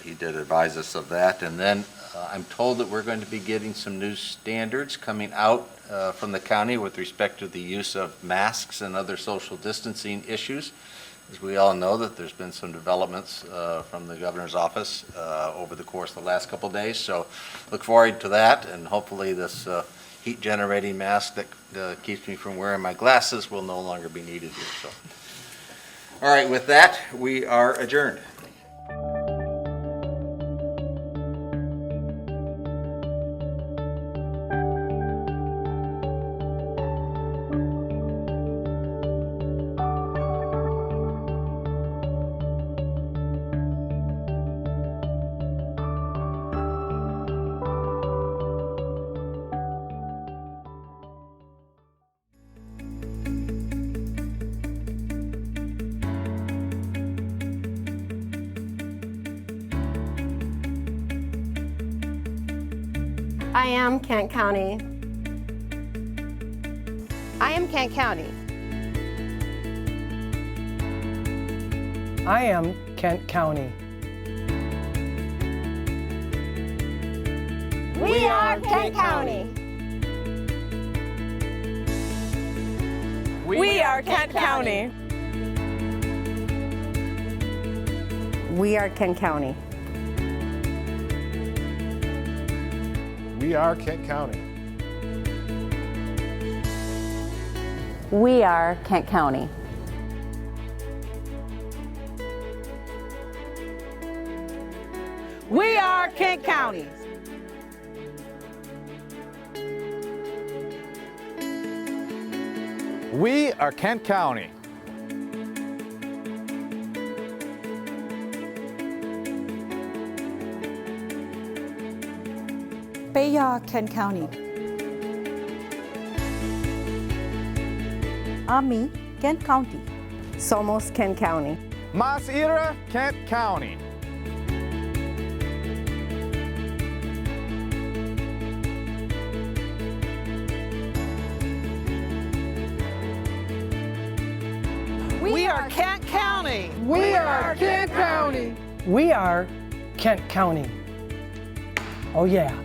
he did advise us of that. And then I'm told that we're going to be getting some new standards coming out from the county with respect to the use of masks and other social distancing issues. As we all know, that there's been some developments from the governor's office over the course of the last couple of days. So look forward to that, and hopefully this heat generating mask that keeps me from wearing my glasses will no longer be needed here. So, all right, with that, we are adjourned. I am Kent County. I am Kent County. I am Kent County. We are Kent County. We are Kent County. We are Kent County. We are Kent County. We are Kent County. We are Kent County. We are Kent County. Beya, Kent County. Ami, Kent County. Somos Kent County. Mas Ira, Kent County. We are Kent County. We are Kent County. We are Kent County. Oh yeah.